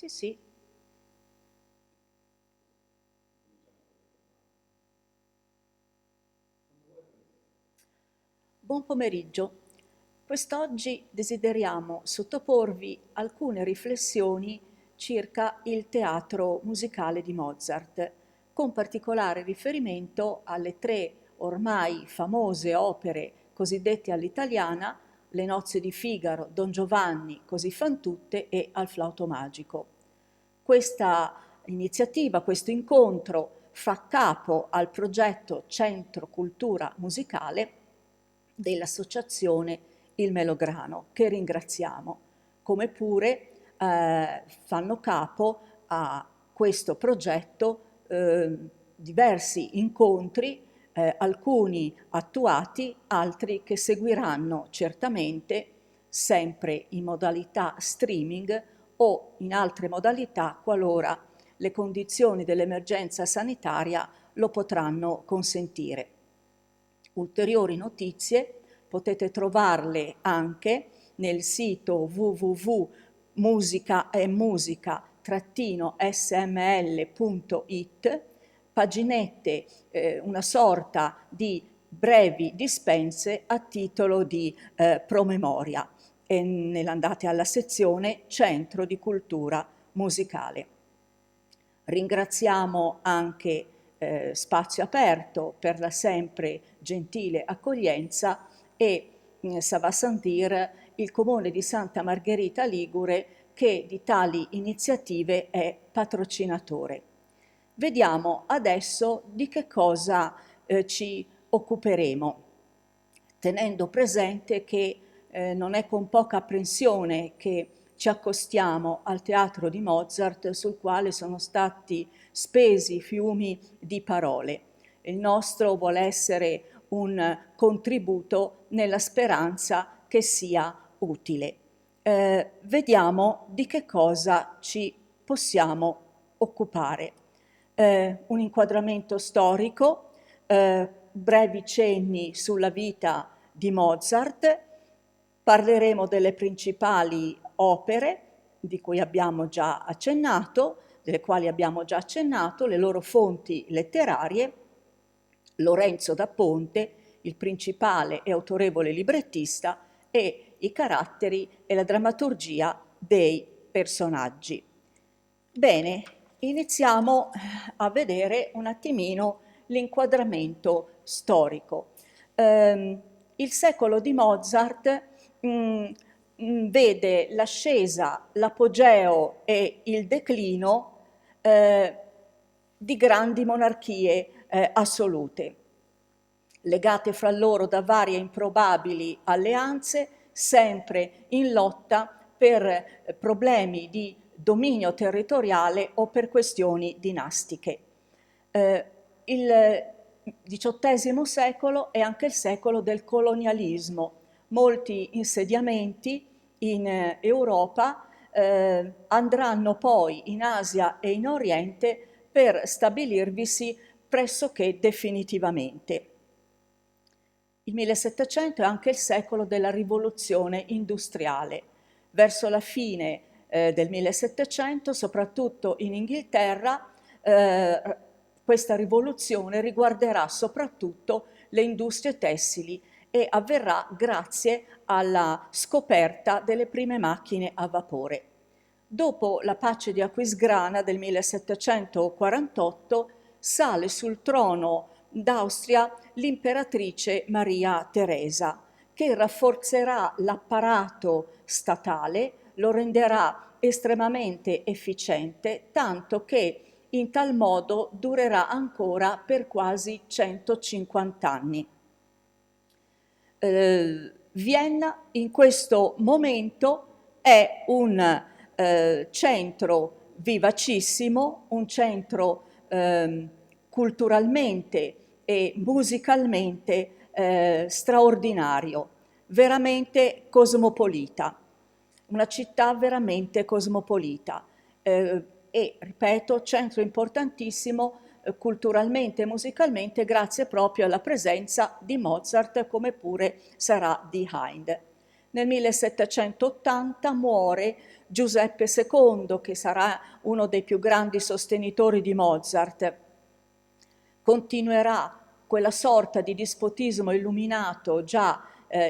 Sì, sì. Buon pomeriggio. Quest'oggi desideriamo sottoporvi alcune riflessioni circa il teatro musicale di Mozart, con particolare riferimento alle tre ormai famose opere cosiddette all'italiana, Le nozze di Figaro, Don Giovanni, Così fan tutte e Al flauto magico. Questa iniziativa, questo incontro fa capo al progetto Centro Cultura Musicale dell'associazione Il Melograno, che ringraziamo, come pure fanno capo a questo progetto diversi incontri, alcuni attuati, altri che seguiranno certamente, sempre in modalità streaming o in altre modalità qualora le condizioni dell'emergenza sanitaria lo potranno consentire. Ulteriori notizie potete trovarle anche nel sito www.musica-sml.it, paginette, una sorta di brevi dispense a titolo di promemoria, e nell'andate alla sezione Centro di Cultura Musicale. Ringraziamo anche Spazio Aperto per la sempre gentile accoglienza e ça va sans dire il Comune di Santa Margherita Ligure, che di tali iniziative è patrocinatore. Vediamo adesso di che cosa ci occuperemo, tenendo presente che non è con poca apprensione che ci accostiamo al teatro di Mozart, sul quale sono stati spesi fiumi di parole. Il nostro vuole essere un contributo nella speranza che sia utile. Vediamo di che cosa ci possiamo occupare. Un inquadramento storico, brevi cenni sulla vita di Mozart, parleremo delle principali opere di cui abbiamo già accennato, delle quali abbiamo già accennato, le loro fonti letterarie, Lorenzo da Ponte, il principale e autorevole librettista, e i caratteri e la drammaturgia dei personaggi. Bene, iniziamo a vedere un attimino l'inquadramento storico. Il secolo di Mozart vede l'ascesa, l'apogeo e il declino di grandi monarchie assolute, legate fra loro da varie improbabili alleanze, sempre in lotta per problemi di dominio territoriale o per questioni dinastiche. Il XVIII secolo è anche il secolo del colonialismo. Molti insediamenti in Europa andranno poi in Asia e in Oriente per stabilirvisi pressoché definitivamente. Il 1700 è anche il secolo della rivoluzione industriale. Verso la fine del 1700, soprattutto in Inghilterra, questa rivoluzione riguarderà soprattutto le industrie tessili e avverrà grazie alla scoperta delle prime macchine a vapore. Dopo la pace di Aquisgrana del 1748 sale sul trono d'Austria l'imperatrice Maria Teresa, che rafforzerà l'apparato statale, lo renderà estremamente efficiente, tanto che in tal modo durerà ancora per quasi 150 anni. Vienna in questo momento è un centro vivacissimo, un centro culturalmente e musicalmente straordinario, veramente cosmopolita, una città veramente cosmopolita e, ripeto, centro importantissimo culturalmente e musicalmente grazie proprio alla presenza di Mozart, come pure sarà di Haydn. Nel 1780 muore Giuseppe II, che sarà uno dei più grandi sostenitori di Mozart. Continuerà quella sorta di dispotismo illuminato già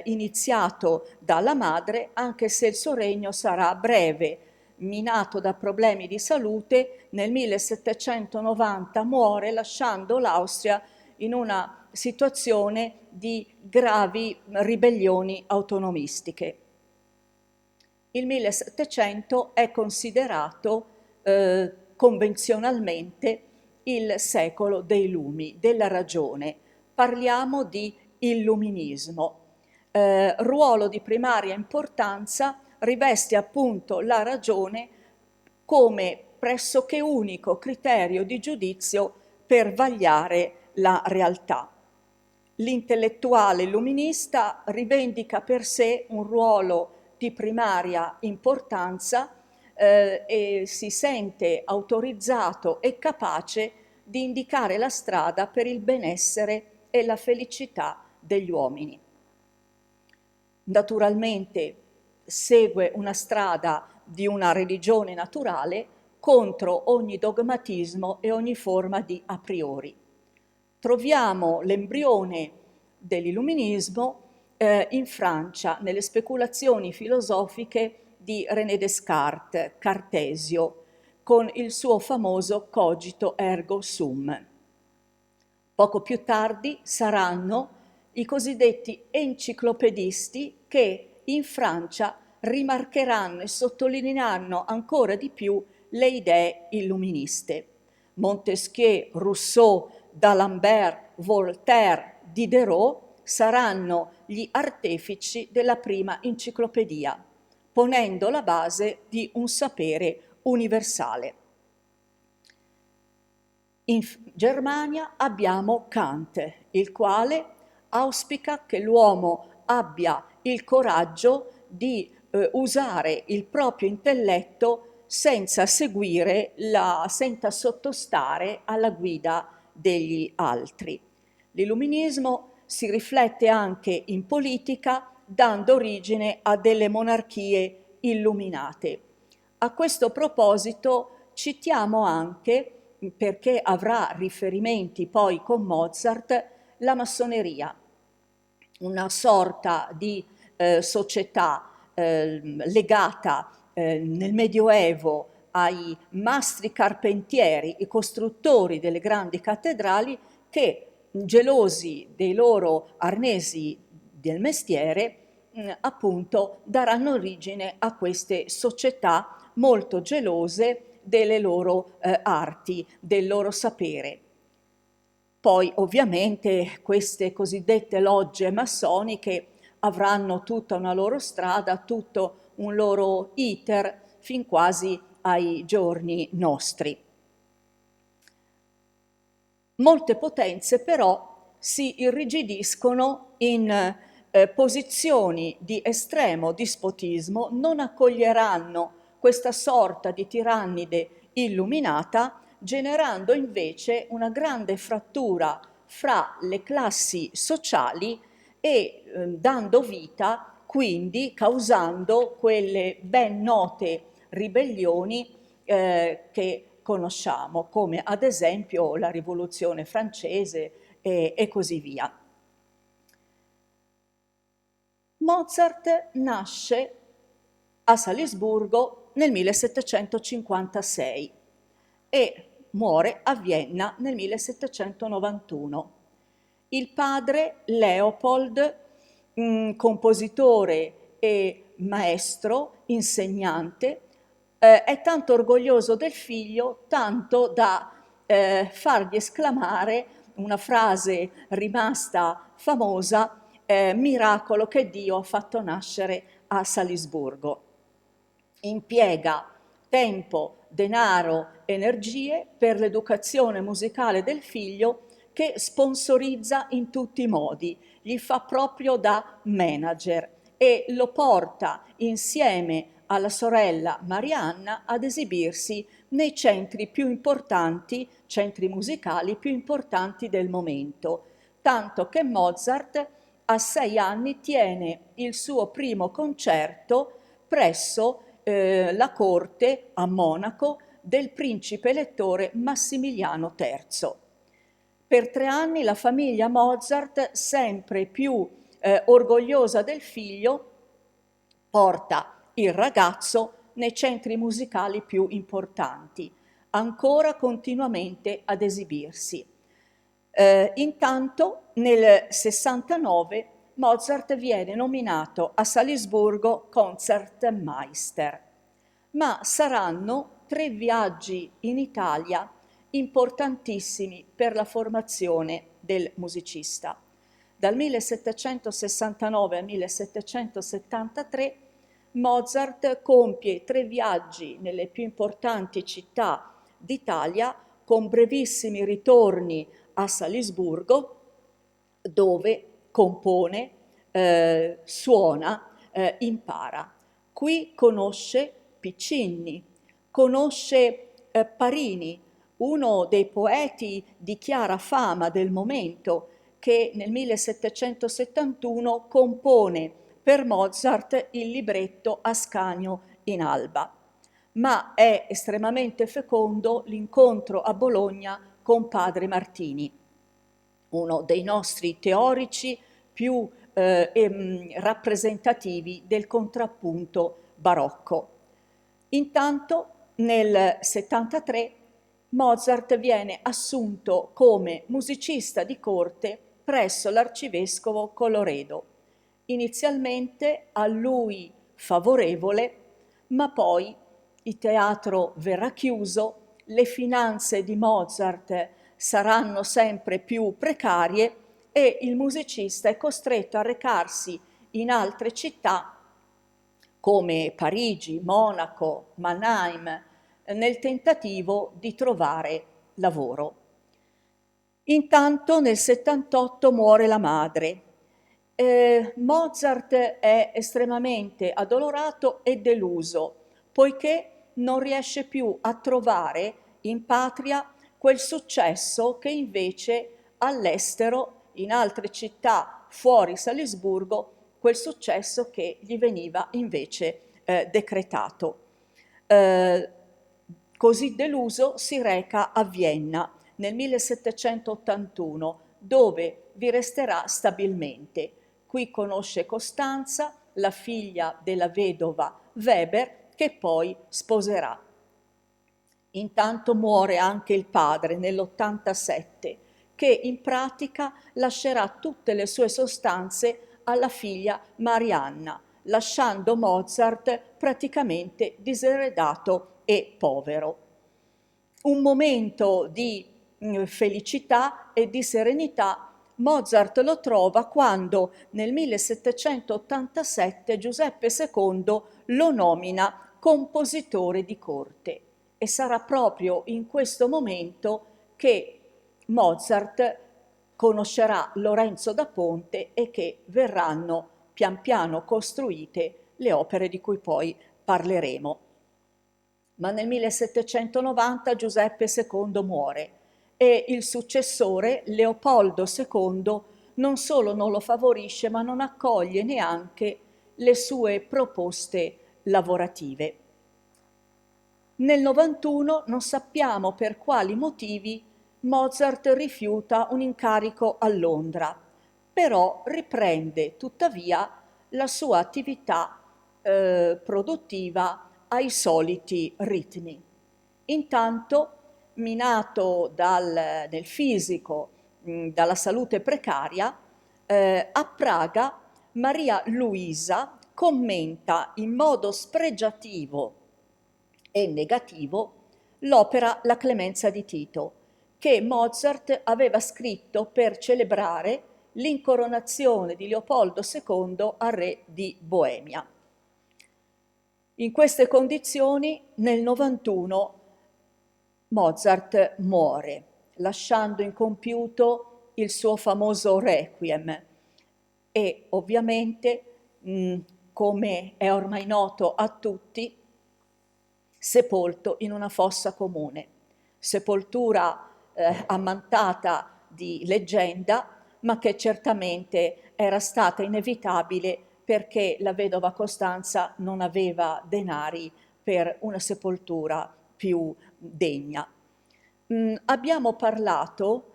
iniziato dalla madre, anche se il suo regno sarà breve. Minato da problemi di salute, nel 1790 muore lasciando l'Austria in una situazione di gravi ribellioni autonomistiche. Il 1700 è considerato convenzionalmente il secolo dei lumi, della ragione. Parliamo di illuminismo. Ruolo di primaria importanza riveste appunto la ragione come pressoché unico criterio di giudizio per vagliare la realtà. L'intellettuale illuminista rivendica per sé un ruolo di primaria importanza e si sente autorizzato e capace di indicare la strada per il benessere e la felicità degli uomini. Naturalmente segue una strada di una religione naturale contro ogni dogmatismo e ogni forma di a priori. Troviamo l'embrione dell'illuminismo in Francia, nelle speculazioni filosofiche di René Descartes, Cartesio, con il suo famoso cogito ergo sum. Poco più tardi saranno i cosiddetti enciclopedisti che in Francia rimarcheranno e sottolineeranno ancora di più le idee illuministe. Montesquieu, Rousseau, D'Alembert, Voltaire, Diderot saranno gli artefici della prima enciclopedia, ponendo la base di un sapere universale. In Germania abbiamo Kant, il quale auspica che l'uomo abbia il coraggio di usare il proprio intelletto senza senza sottostare alla guida degli altri. L'illuminismo si riflette anche in politica, dando origine a delle monarchie illuminate. A questo proposito citiamo anche, perché avrà riferimenti poi con Mozart, la massoneria, una sorta di società legata nel Medioevo ai mastri carpentieri, i costruttori delle grandi cattedrali, che, gelosi dei loro arnesi del mestiere, appunto daranno origine a queste società molto gelose delle loro arti, del loro sapere. Poi ovviamente queste cosiddette logge massoniche avranno tutta una loro strada, tutto un loro iter fin quasi ai giorni nostri. Molte potenze però si irrigidiscono in posizioni di estremo dispotismo, non accoglieranno questa sorta di tirannide illuminata, generando invece una grande frattura fra le classi sociali e dando vita, quindi causando quelle ben note ribellioni che conosciamo, come ad esempio la Rivoluzione francese e così via. Mozart nasce a Salisburgo nel 1756 e muore a Vienna nel 1791. Il padre, Leopold, compositore e maestro, insegnante, è tanto orgoglioso del figlio, tanto da fargli esclamare una frase rimasta famosa: miracolo che Dio ha fatto nascere a Salisburgo. Impiega tempo, denaro, energie per l'educazione musicale del figlio, che sponsorizza in tutti i modi, gli fa proprio da manager e lo porta insieme alla sorella Marianna ad esibirsi nei centri più importanti, centri musicali più importanti del momento, tanto che Mozart a 6 anni tiene il suo primo concerto presso la corte a Monaco del principe elettore Massimiliano III. Per 3 anni la famiglia Mozart, sempre più orgogliosa del figlio, porta il ragazzo nei centri musicali più importanti, ancora continuamente ad esibirsi. Intanto nel 69 Mozart viene nominato a Salisburgo Concertmeister, ma saranno 3 viaggi in Italia importantissimi per la formazione del musicista. Dal 1769 al 1773 Mozart compie 3 viaggi nelle più importanti città d'Italia, con brevissimi ritorni a Salisburgo, dove compone, suona, impara. Qui conosce Piccinni, conosce Parini, uno dei poeti di chiara fama del momento, che nel 1771 compone per Mozart il libretto Ascanio in Alba. Ma è estremamente fecondo l'incontro a Bologna con padre Martini, uno dei nostri teorici più rappresentativi del contrappunto barocco. Intanto nel 73 Mozart viene assunto come musicista di corte presso l'arcivescovo Colloredo, inizialmente a lui favorevole, ma poi il teatro verrà chiuso, le finanze di Mozart saranno sempre più precarie e il musicista è costretto a recarsi in altre città come Parigi, Monaco, Mannheim, nel tentativo di trovare lavoro. Intanto nel 78 muore la madre. Mozart è estremamente addolorato e deluso, poiché non riesce più a trovare in patria quel successo che invece all'estero, in altre città fuori Salisburgo, quel successo che gli veniva invece decretato. Così deluso si reca a Vienna nel 1781, dove vi resterà stabilmente. Qui conosce Costanza, la figlia della vedova Weber, che poi sposerà. Intanto muore anche il padre nell'87, che in pratica lascerà tutte le sue sostanze alla figlia Marianna, lasciando Mozart praticamente diseredato e povero. Un momento di felicità e di serenità Mozart lo trova quando nel 1787 Giuseppe II lo nomina compositore di corte, e sarà proprio in questo momento che Mozart conoscerà Lorenzo da Ponte e che verranno pian piano costruite le opere di cui poi parleremo. Ma nel 1790 Giuseppe II muore e il successore, Leopoldo II, non solo non lo favorisce, ma non accoglie neanche le sue proposte lavorative. Nel 91 non sappiamo per quali motivi Mozart rifiuta un incarico a Londra, però riprende tuttavia la sua attività produttiva ai soliti ritmi. Intanto, minato nel fisico dalla salute precaria, a Praga Maria Luisa commenta in modo spregiativo e negativo l'opera La Clemenza di Tito, che Mozart aveva scritto per celebrare l'incoronazione di Leopoldo II a re di Boemia. In queste condizioni, nel 91, Mozart muore, lasciando incompiuto il suo famoso Requiem e ovviamente, come è ormai noto a tutti, sepolto in una fossa comune, sepoltura ammantata di leggenda, ma che certamente era stata inevitabile perché la vedova Costanza non aveva denari per una sepoltura più degna. Abbiamo parlato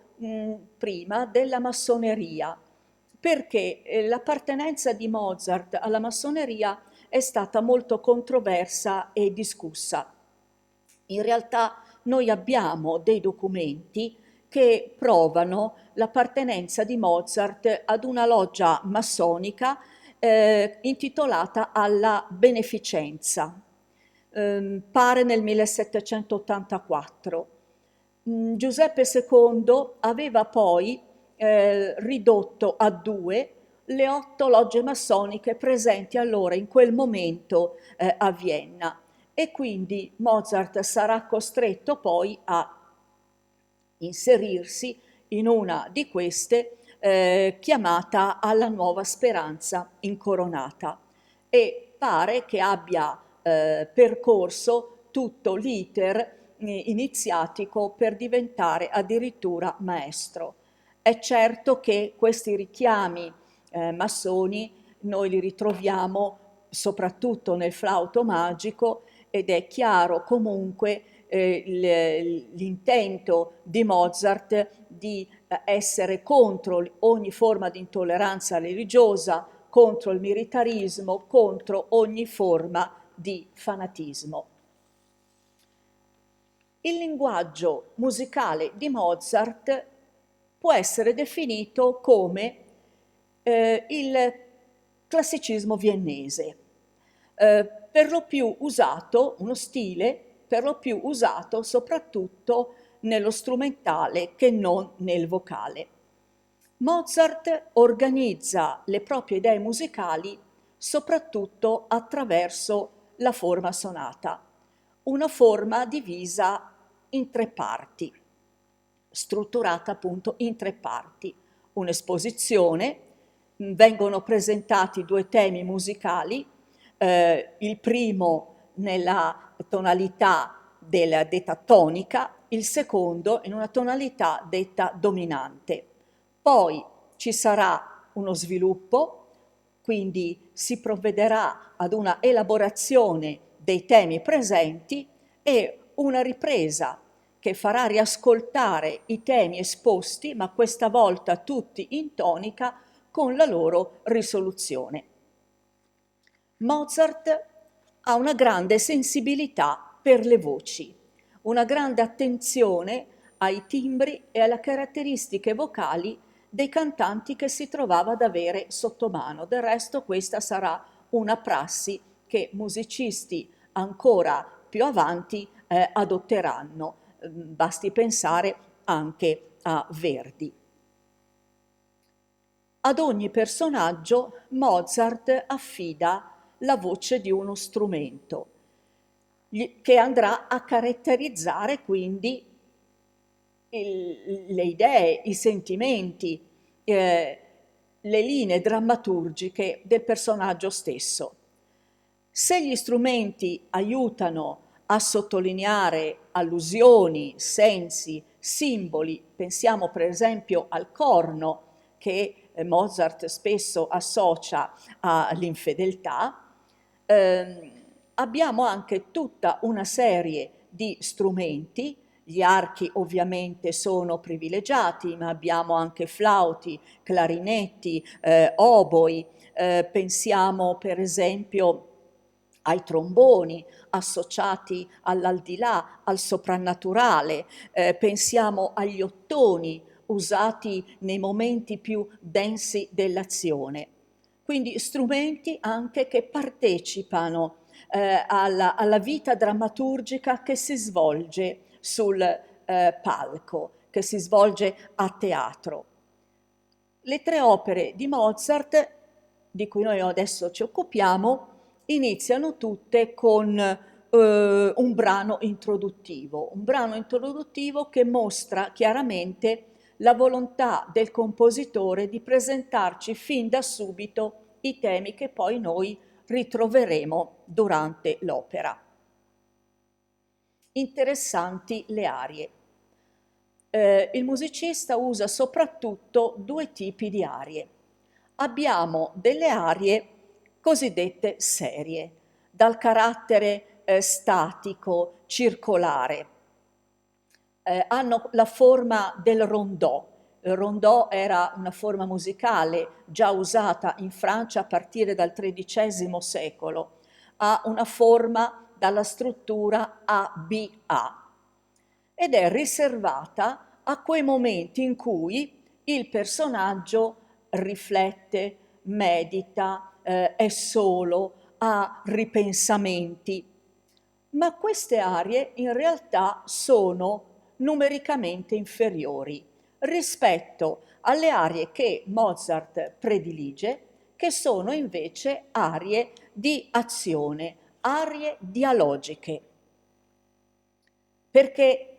prima della massoneria, perché l'appartenenza di Mozart alla massoneria è stata molto controversa e discussa. In realtà noi abbiamo dei documenti che provano l'appartenenza di Mozart ad una loggia massonica intitolata alla Beneficenza, pare nel 1784. Giuseppe II aveva poi ridotto a 2 le 8 logge massoniche presenti allora in quel momento a Vienna, e quindi Mozart sarà costretto poi a inserirsi in una di queste, chiamata alla Nuova Speranza Incoronata, e pare che abbia percorso tutto l'iter iniziatico per diventare addirittura maestro. È certo che questi richiami massoni noi li ritroviamo soprattutto nel flauto magico, ed è chiaro comunque l'intento di Mozart di essere contro ogni forma di intolleranza religiosa, contro il militarismo, contro ogni forma di fanatismo. Il linguaggio musicale di Mozart può essere definito come il classicismo viennese, per lo più usato, uno stile per lo più usato soprattutto nello strumentale che non nel vocale. Mozart organizza le proprie idee musicali soprattutto attraverso la forma sonata, una forma divisa in 3 parti, strutturata appunto in 3 parti. Un'esposizione, vengono presentati 2 temi musicali, il primo nella tonalità detta tonica, il secondo in una tonalità detta dominante. Poi ci sarà uno sviluppo, quindi si provvederà ad una elaborazione dei temi presenti e una ripresa che farà riascoltare i temi esposti, ma questa volta tutti in tonica, con la loro risoluzione. Mozart ha una grande sensibilità per le voci, una grande attenzione ai timbri e alle caratteristiche vocali dei cantanti che si trovava ad avere sotto mano. Del resto questa sarà una prassi che musicisti ancora più avanti adotteranno. Basti pensare anche a Verdi. Ad ogni personaggio Mozart affida la voce di uno strumento che andrà a caratterizzare quindi le idee, i sentimenti, le linee drammaturgiche del personaggio stesso. Se gli strumenti aiutano a sottolineare allusioni, sensi, simboli, pensiamo per esempio al corno che Mozart spesso associa all'infedeltà, abbiamo anche tutta una serie di strumenti. Gli archi ovviamente sono privilegiati, ma abbiamo anche flauti, clarinetti, oboi, pensiamo per esempio ai tromboni associati all'aldilà, al soprannaturale, pensiamo agli ottoni usati nei momenti più densi dell'azione. Quindi strumenti anche che partecipano alla vita drammaturgica che si svolge sul palco, che si svolge a teatro. Le 3 opere di Mozart, di cui noi adesso ci occupiamo, iniziano tutte con un brano introduttivo che mostra chiaramente la volontà del compositore di presentarci fin da subito i temi che poi noi ritroveremo durante l'opera. Interessanti le arie. Il musicista usa soprattutto 2 tipi di arie. Abbiamo delle arie cosiddette serie, dal carattere statico, circolare. Hanno la forma del rondò. Il rondò era una forma musicale già usata in Francia a partire dal XIII secolo. Ha una forma dalla struttura ABA ed è riservata a quei momenti in cui il personaggio riflette, medita, è solo, ha ripensamenti. Ma queste arie in realtà sono numericamente inferiori rispetto alle arie che Mozart predilige, che sono invece arie di azione, arie dialogiche. Perché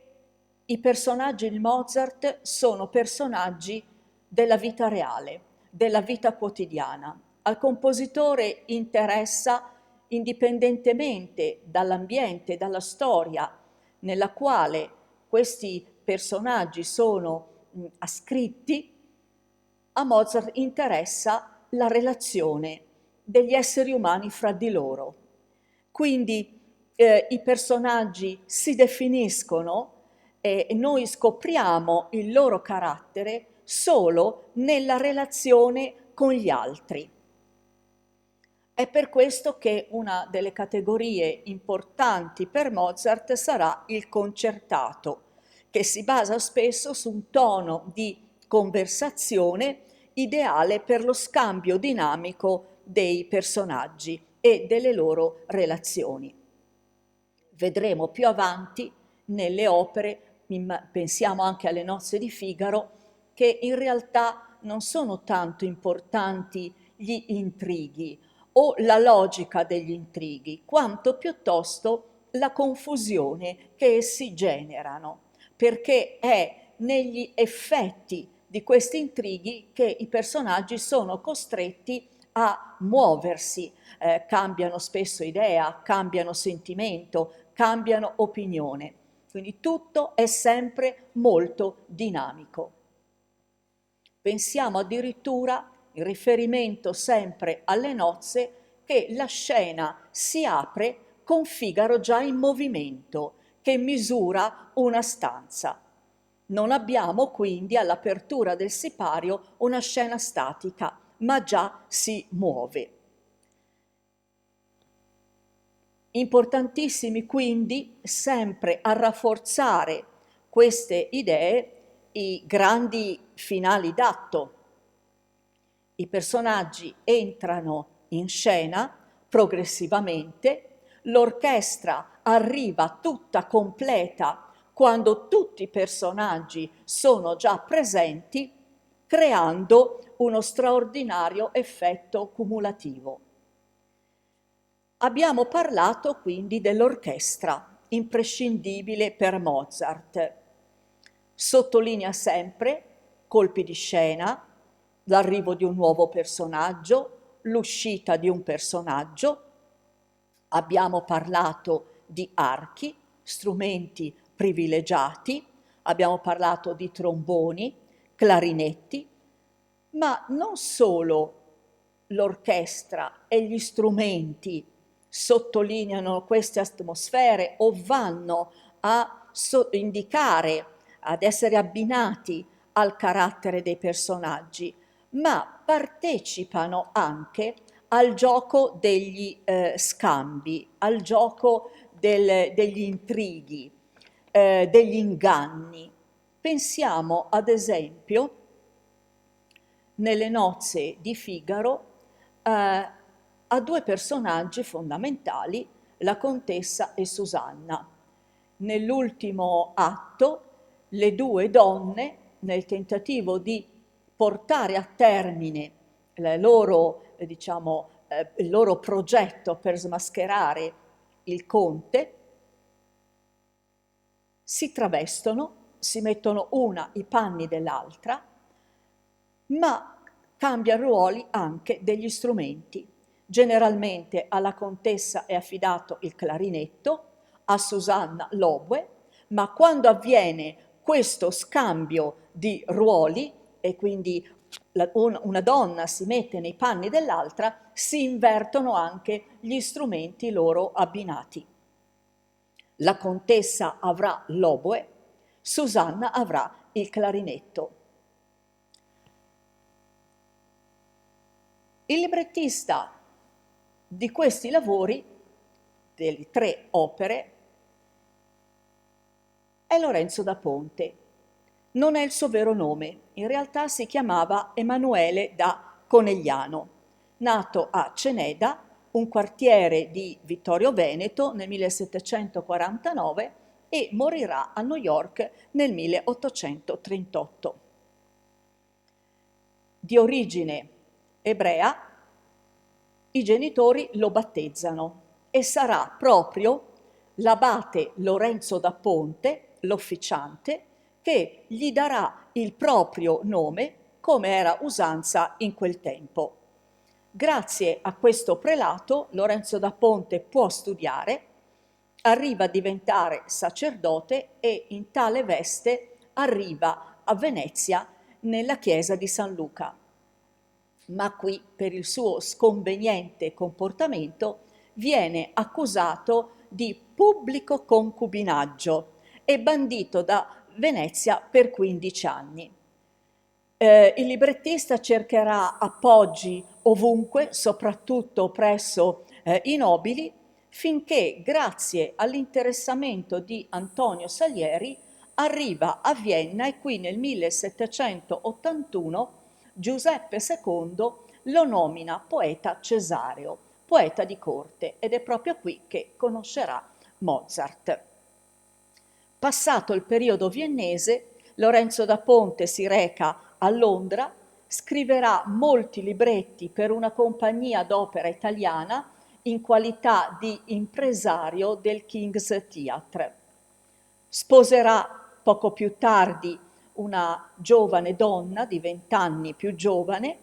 i personaggi di Mozart sono personaggi della vita reale, della vita quotidiana. Al compositore interessa, indipendentemente dall'ambiente, dalla storia nella quale questi personaggi sono ascritti, a Mozart interessa la relazione degli esseri umani fra di loro. Quindi i personaggi si definiscono e noi scopriamo il loro carattere solo nella relazione con gli altri. È per questo che una delle categorie importanti per Mozart sarà il concertato, che si basa spesso su un tono di conversazione ideale per lo scambio dinamico dei personaggi e delle loro relazioni. Vedremo più avanti nelle opere, pensiamo anche alle Nozze di Figaro, che in realtà non sono tanto importanti gli intrighi o la logica degli intrighi, quanto piuttosto la confusione che essi generano, perché è negli effetti di questi intrighi che i personaggi sono costretti a muoversi, cambiano spesso idea, cambiano sentimento, cambiano opinione. Quindi tutto è sempre molto dinamico. Pensiamo addirittura, in riferimento sempre alle nozze, che la scena si apre con Figaro già in movimento, che misura una stanza. Non abbiamo quindi all'apertura del sipario una scena statica, ma già si muove. Importantissimi quindi, sempre a rafforzare queste idee, i grandi finali d'atto. I personaggi entrano in scena progressivamente, l'orchestra arriva tutta completa quando tutti i personaggi sono già presenti, creando uno straordinario effetto cumulativo. Abbiamo parlato quindi dell'orchestra, imprescindibile per Mozart. Sottolinea sempre colpi di scena, l'arrivo di un nuovo personaggio, l'uscita di un personaggio. Abbiamo parlato di archi, strumenti privilegiati, abbiamo parlato di tromboni, clarinetti, ma non solo l'orchestra e gli strumenti sottolineano queste atmosfere o vanno a indicare, ad essere abbinati al carattere dei personaggi, ma partecipano anche al gioco degli scambi, al gioco degli intrighi, degli inganni. Pensiamo ad esempio nelle Nozze di Figaro a due personaggi fondamentali, la contessa e Susanna. Nell'ultimo atto, le due donne, nel tentativo di portare a termine il loro progetto per smascherare il conte, si travestono, si mettono una i panni dell'altra, ma cambia ruoli anche degli strumenti. Generalmente alla contessa è affidato il clarinetto, a Susanna l'oboe, ma quando avviene questo scambio di ruoli e quindi una donna si mette nei panni dell'altra, si invertono anche gli strumenti loro abbinati. La contessa avrà l'oboe, Susanna avrà il clarinetto. Il librettista di questi lavori, delle 3 opere, è Lorenzo da Ponte. Non è il suo vero nome, in realtà si chiamava Emanuele da Conegliano, nato a Ceneda, un quartiere di Vittorio Veneto, nel 1749 e morirà a New York nel 1838. Di origine ebrea, i genitori lo battezzano e sarà proprio l'abate Lorenzo da Ponte, l'officiante, che gli darà il proprio nome come era usanza in quel tempo. Grazie a questo prelato Lorenzo da Ponte può studiare, arriva a diventare sacerdote e in tale veste arriva a Venezia nella chiesa di San Luca. Ma qui, per il suo sconveniente comportamento, viene accusato di pubblico concubinaggio e bandito da Venezia per 15 anni. Il librettista cercherà appoggi ovunque, soprattutto presso i nobili, finché, grazie all'interessamento di Antonio Salieri, arriva a Vienna e qui nel 1781 Giuseppe II lo nomina poeta cesareo, poeta di corte, ed è proprio qui che conoscerà Mozart. Passato il periodo viennese, Lorenzo da Ponte si reca a Londra, scriverà molti libretti per una compagnia d'opera italiana in qualità di impresario del King's Theatre. Sposerà poco più tardi una giovane donna di 20 anni più giovane,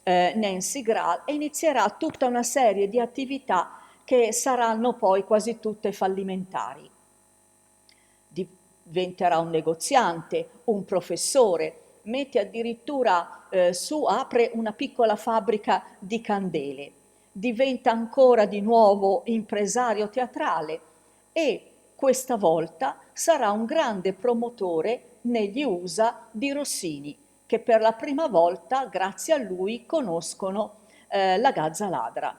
Nancy Grahl, e inizierà tutta una serie di attività che saranno poi quasi tutte fallimentari. Diventerà un negoziante, un professore, mette addirittura apre una piccola fabbrica di candele, diventa ancora di nuovo impresario teatrale e questa volta sarà un grande promotore negli USA di Rossini, che per la prima volta, grazie a lui, conoscono la Gazza Ladra.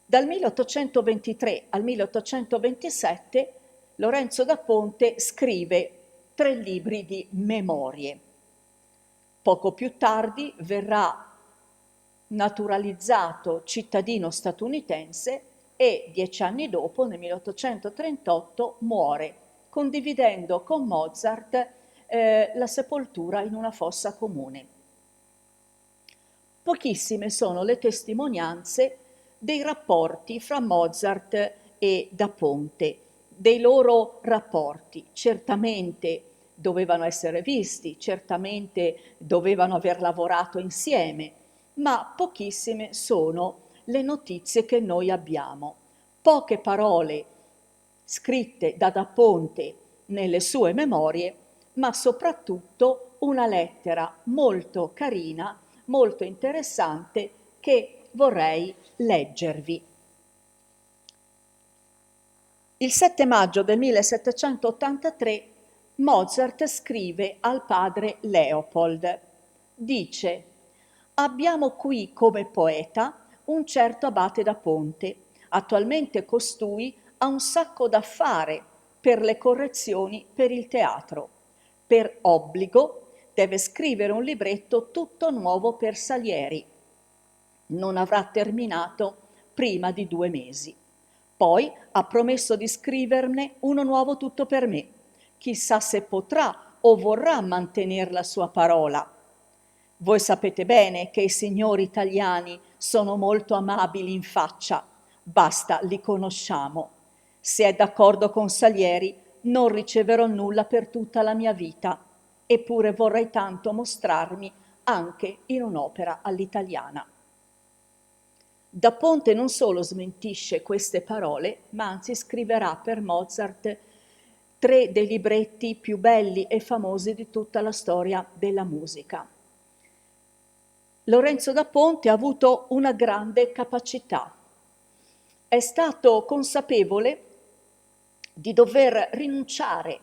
Dal 1823 al 1827 Lorenzo da Ponte scrive 3 libri di memorie. Poco più tardi verrà naturalizzato cittadino statunitense e 10 anni dopo, nel 1838, muore, condividendo con Mozart la sepoltura in una fossa comune. Pochissime sono le testimonianze dei rapporti fra Mozart e da Ponte, dei loro rapporti. Certamente dovevano essere visti, certamente dovevano aver lavorato insieme, ma pochissime sono le notizie che noi abbiamo. Poche parole scritte da Ponte nelle sue memorie, ma soprattutto una lettera molto carina, molto interessante, che vorrei leggervi. Il 7 maggio del 1783 Mozart scrive al padre Leopold. Dice: «Abbiamo qui come poeta un certo abate da Ponte. Attualmente costui ha un sacco da fare per le correzioni per il teatro. Per obbligo deve scrivere un libretto tutto nuovo per Salieri. Non avrà terminato prima di 2 mesi. Poi ha promesso di scriverne uno nuovo tutto per me. Chissà se potrà o vorrà mantenere la sua parola. Voi sapete bene che i signori italiani sono molto amabili in faccia, basta li conosciamo. Se è d'accordo con Salieri, non riceverò nulla per tutta la mia vita, eppure vorrei tanto mostrarmi anche in un'opera all'italiana». Da Ponte non solo smentisce queste parole, ma anzi scriverà per Mozart 3 dei libretti più belli e famosi di tutta la storia della musica. Lorenzo da Ponte ha avuto una grande capacità. È stato consapevole di dover rinunciare,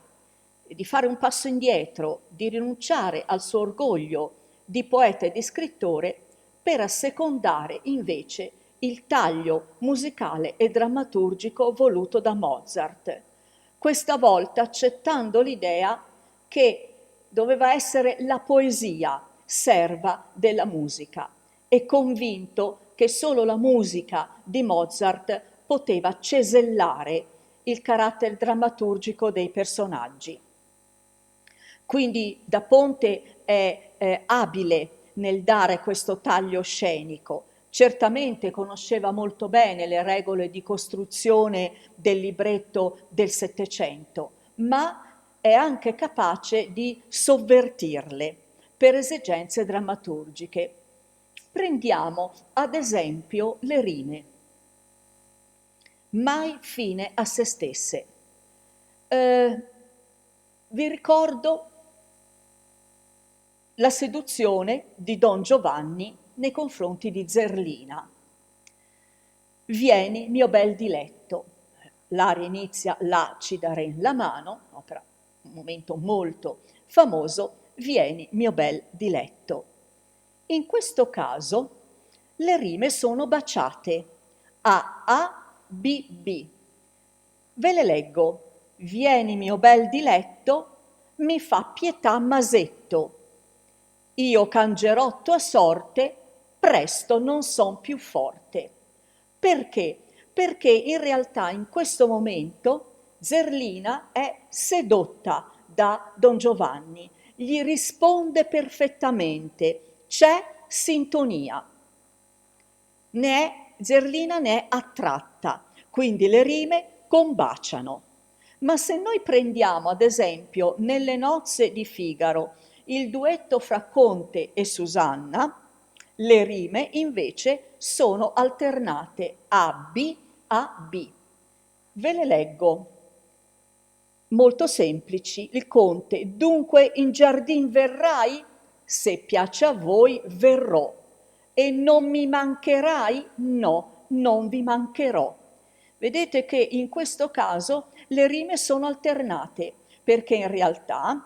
di fare un passo indietro, di rinunciare al suo orgoglio di poeta e di scrittore per assecondare invece il taglio musicale e drammaturgico voluto da Mozart, questa volta accettando l'idea che doveva essere la poesia serva della musica e convinto che solo la musica di Mozart poteva cesellare il carattere drammaturgico dei personaggi. Quindi Da Ponte è abile nel dare questo taglio scenico. Certamente conosceva molto bene le regole di costruzione del libretto del Settecento, ma è anche capace di sovvertirle per esigenze drammaturgiche. Prendiamo ad esempio le rime. Mai fine a se stesse. Vi ricordo la seduzione di Don Giovanni nei confronti di Zerlina. Vieni, mio bel diletto. L'aria inizia là ci darei la mano, opera, un momento molto famoso, vieni, mio bel diletto. In questo caso le rime sono baciate, A, A, B, B. Ve le leggo. Vieni, mio bel diletto, mi fa pietà Masetto. Io cangerotto a sorte, presto non son più forte. Perché? Perché in realtà in questo momento Zerlina è sedotta da Don Giovanni, gli risponde perfettamente, c'è sintonia. Zerlina ne è attratta, quindi le rime combaciano. Ma se noi prendiamo ad esempio nelle nozze di Figaro il duetto fra Conte e Susanna, le rime invece sono alternate a B, A, B. Ve le leggo. Molto semplici. Il Conte, dunque in giardin verrai? Se piace a voi verrò. E non mi mancherai? No, non vi mancherò. Vedete che in questo caso le rime sono alternate, perché in realtà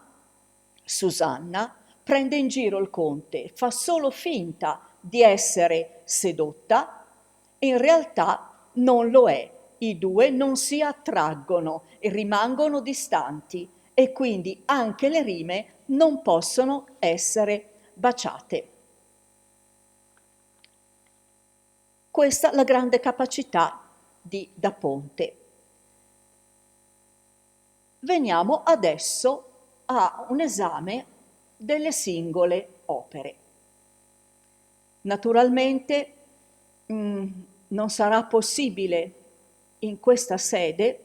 Susanna prende in giro il Conte, fa solo finta di essere sedotta, in realtà non lo è. I due non si attraggono e rimangono distanti e quindi anche le rime non possono essere baciate. Questa è la grande capacità di Da Ponte. Veniamo adesso a un esame delle singole opere. Naturalmente non sarà possibile in questa sede,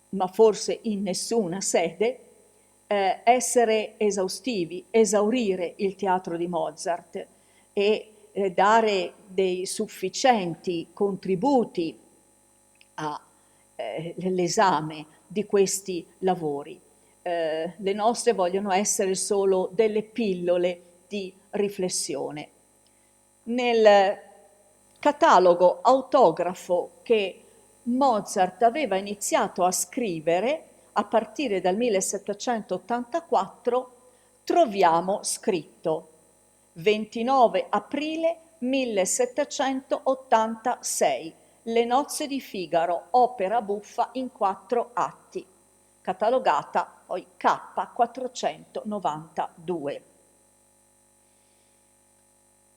ma forse in nessuna sede, essere esaustivi, esaurire il teatro di Mozart e dare dei sufficienti contributi all'esame di questi lavori. Le nostre vogliono essere solo delle pillole di riflessione. Nel catalogo autografo che Mozart aveva iniziato a scrivere a partire dal 1784 troviamo scritto 29 aprile 1786, Le nozze di Figaro, opera buffa in 4 atti, catalogata poi K492.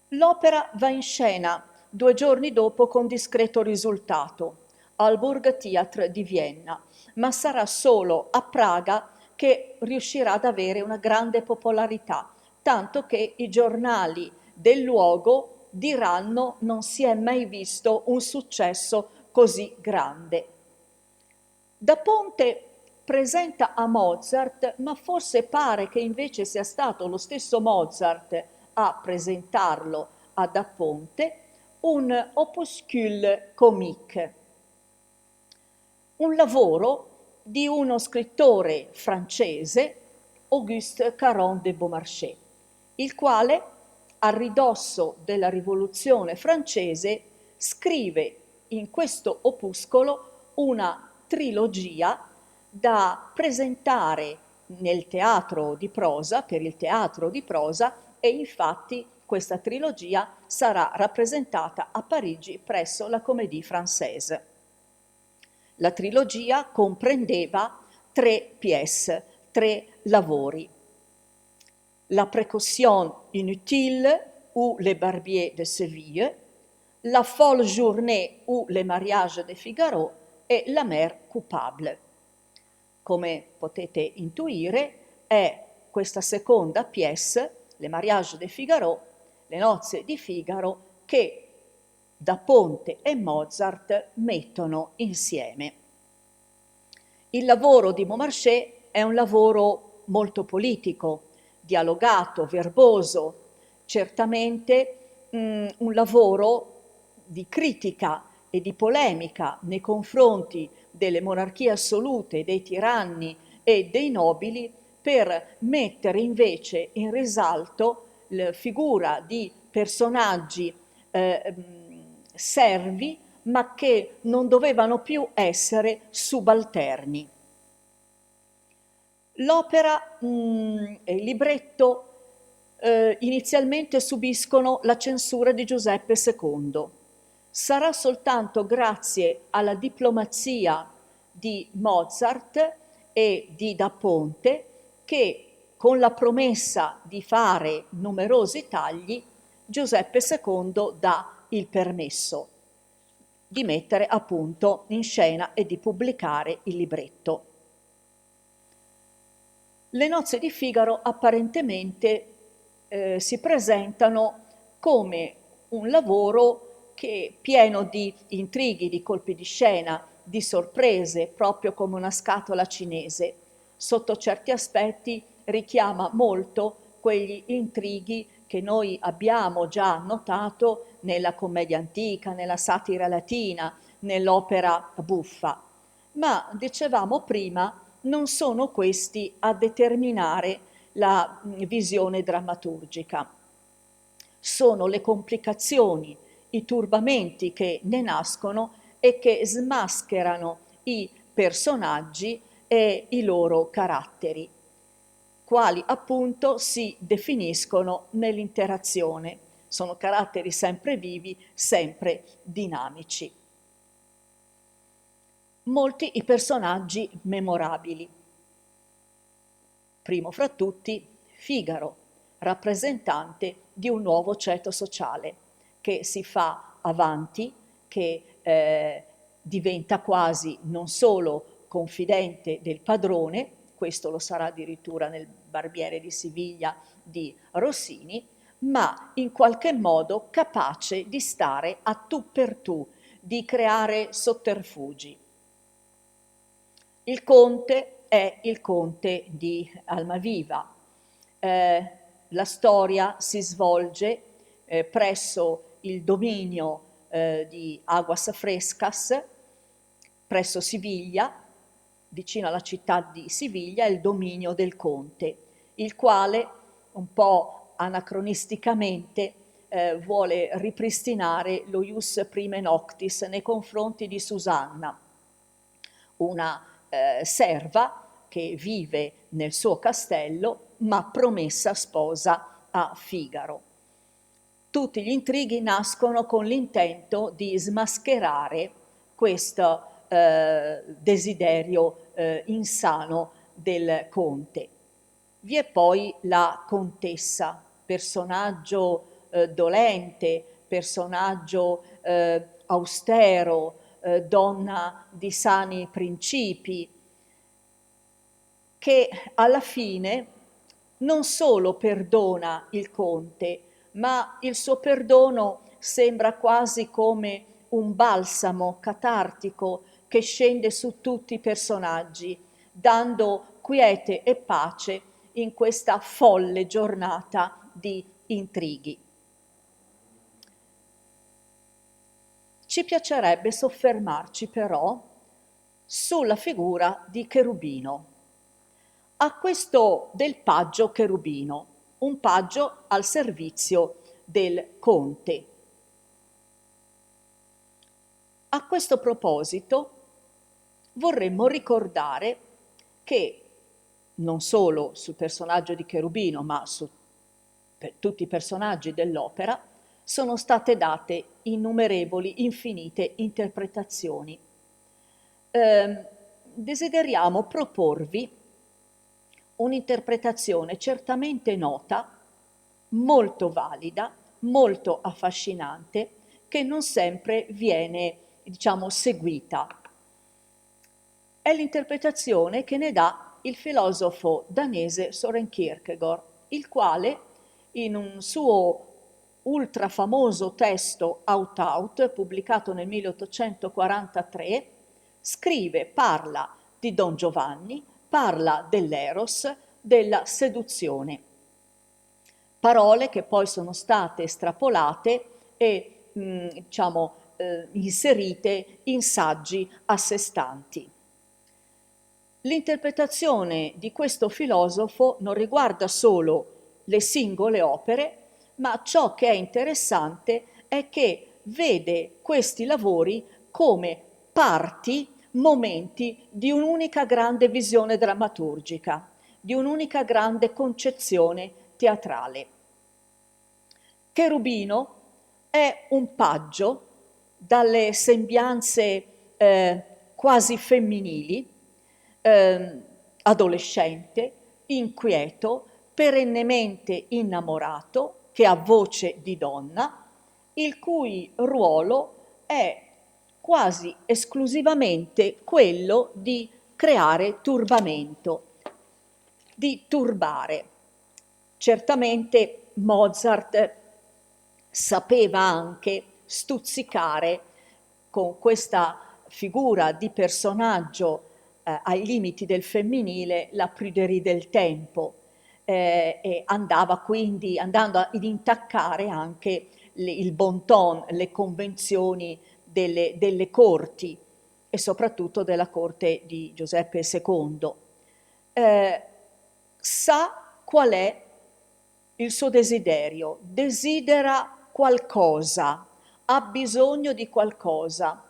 L'opera va in scena 2 giorni dopo con discreto risultato al Burgtheater di Vienna, ma sarà solo a Praga che riuscirà ad avere una grande popolarità, tanto che i giornali del luogo diranno non si è mai visto un successo così grande. Da Ponte presenta a Mozart, ma forse pare che invece sia stato lo stesso Mozart a presentarlo a Da Ponte, un opuscule comique, un lavoro di uno scrittore francese, Auguste Caron de Beaumarchais, il quale, a ridosso della Rivoluzione francese, scrive in questo opuscolo una trilogia da presentare nel teatro di prosa, per il teatro di prosa, e infatti questa trilogia sarà rappresentata a Parigi presso la Comédie Française. La trilogia comprendeva 3 pièce, 3 lavori. La Précaution inutile ou Les Barbiers de Séville, La folle journée ou Les mariages de Figaro e La mère coupable. Come potete intuire, è questa seconda pièce, Les mariages de Figaro, Le nozze di Figaro, che Da Ponte e Mozart mettono insieme. Il lavoro di Beaumarchais è un lavoro molto politico, dialogato, verboso, certamente un lavoro di critica e di polemica nei confronti delle monarchie assolute, dei tiranni e dei nobili, per mettere invece in risalto la figura di personaggi servi, ma che non dovevano più essere subalterni. L'opera e il libretto inizialmente subiscono la censura di Giuseppe II. Sarà soltanto grazie alla diplomazia di Mozart e di Da Ponte che, con la promessa di fare numerosi tagli, Giuseppe II dà il permesso di mettere appunto in scena e di pubblicare il libretto. Le nozze di Figaro apparentemente si presentano come un lavoro che, pieno di intrighi, di colpi di scena, di sorprese, proprio come una scatola cinese. Sotto certi aspetti richiama molto quegli intrighi che noi abbiamo già notato nella commedia antica, nella satira latina, nell'opera buffa. Ma, dicevamo prima, non sono questi a determinare la visione drammaturgica. Sono le complicazioni, i turbamenti che ne nascono e che smascherano i personaggi e i loro caratteri, quali appunto si definiscono nell'interazione. Sono caratteri sempre vivi, sempre dinamici. Molti i personaggi memorabili. Primo fra tutti Figaro, rappresentante di un nuovo ceto sociale che si fa avanti, che diventa quasi non solo confidente del padrone, questo lo sarà addirittura nel Barbiere di Siviglia di Rossini, ma in qualche modo capace di stare a tu per tu, di creare sotterfugi. Il conte è il conte di Almaviva. La storia si svolge presso il dominio di Aguas Frescas, presso Siviglia, vicino alla città di Siviglia, è il dominio del conte, il quale, un po' anacronisticamente, vuole ripristinare lo ius prime noctis nei confronti di Susanna, una serva che vive nel suo castello, ma promessa sposa a Figaro. Tutti gli intrighi nascono con l'intento di smascherare questo desiderio insano del conte. Vi è poi la contessa, personaggio dolente, personaggio austero, donna di sani principi, che alla fine non solo perdona il conte, ma il suo perdono sembra quasi come un balsamo catartico che scende su tutti i personaggi, dando quiete e pace in questa folle giornata di intrighi. Ci piacerebbe soffermarci però sulla figura di Cherubino. A questo del paggio cherubino, un paggio al servizio del conte. A questo proposito vorremmo ricordare che non solo sul personaggio di Cherubino, ma per tutti i personaggi dell'opera, sono state date innumerevoli, infinite interpretazioni. Desideriamo proporvi un'interpretazione certamente nota, molto valida, molto affascinante, che non sempre viene, diciamo, seguita. È l'interpretazione che ne dà il filosofo danese Søren Kierkegaard, il quale in un suo ultra famoso testo Out Out, pubblicato nel 1843, scrive, parla di Don Giovanni, parla dell'eros, della seduzione. Parole che poi sono state estrapolate e inserite in saggi a sé stanti. L'interpretazione di questo filosofo non riguarda solo le singole opere, ma ciò che è interessante è che vede questi lavori come parti, momenti di un'unica grande visione drammaturgica, di un'unica grande concezione teatrale. Cherubino è un paggio dalle sembianze quasi femminili, adolescente, inquieto, perennemente innamorato, che ha voce di donna, il cui ruolo è quasi esclusivamente quello di creare turbamento, di turbare. Certamente Mozart sapeva anche stuzzicare con questa figura di personaggio ai limiti del femminile la pruderie del tempo, e andando ad intaccare anche il bon ton, le convenzioni delle corti e soprattutto della corte di Giuseppe II. Sa qual è il suo desiderio, desidera qualcosa, ha bisogno di qualcosa,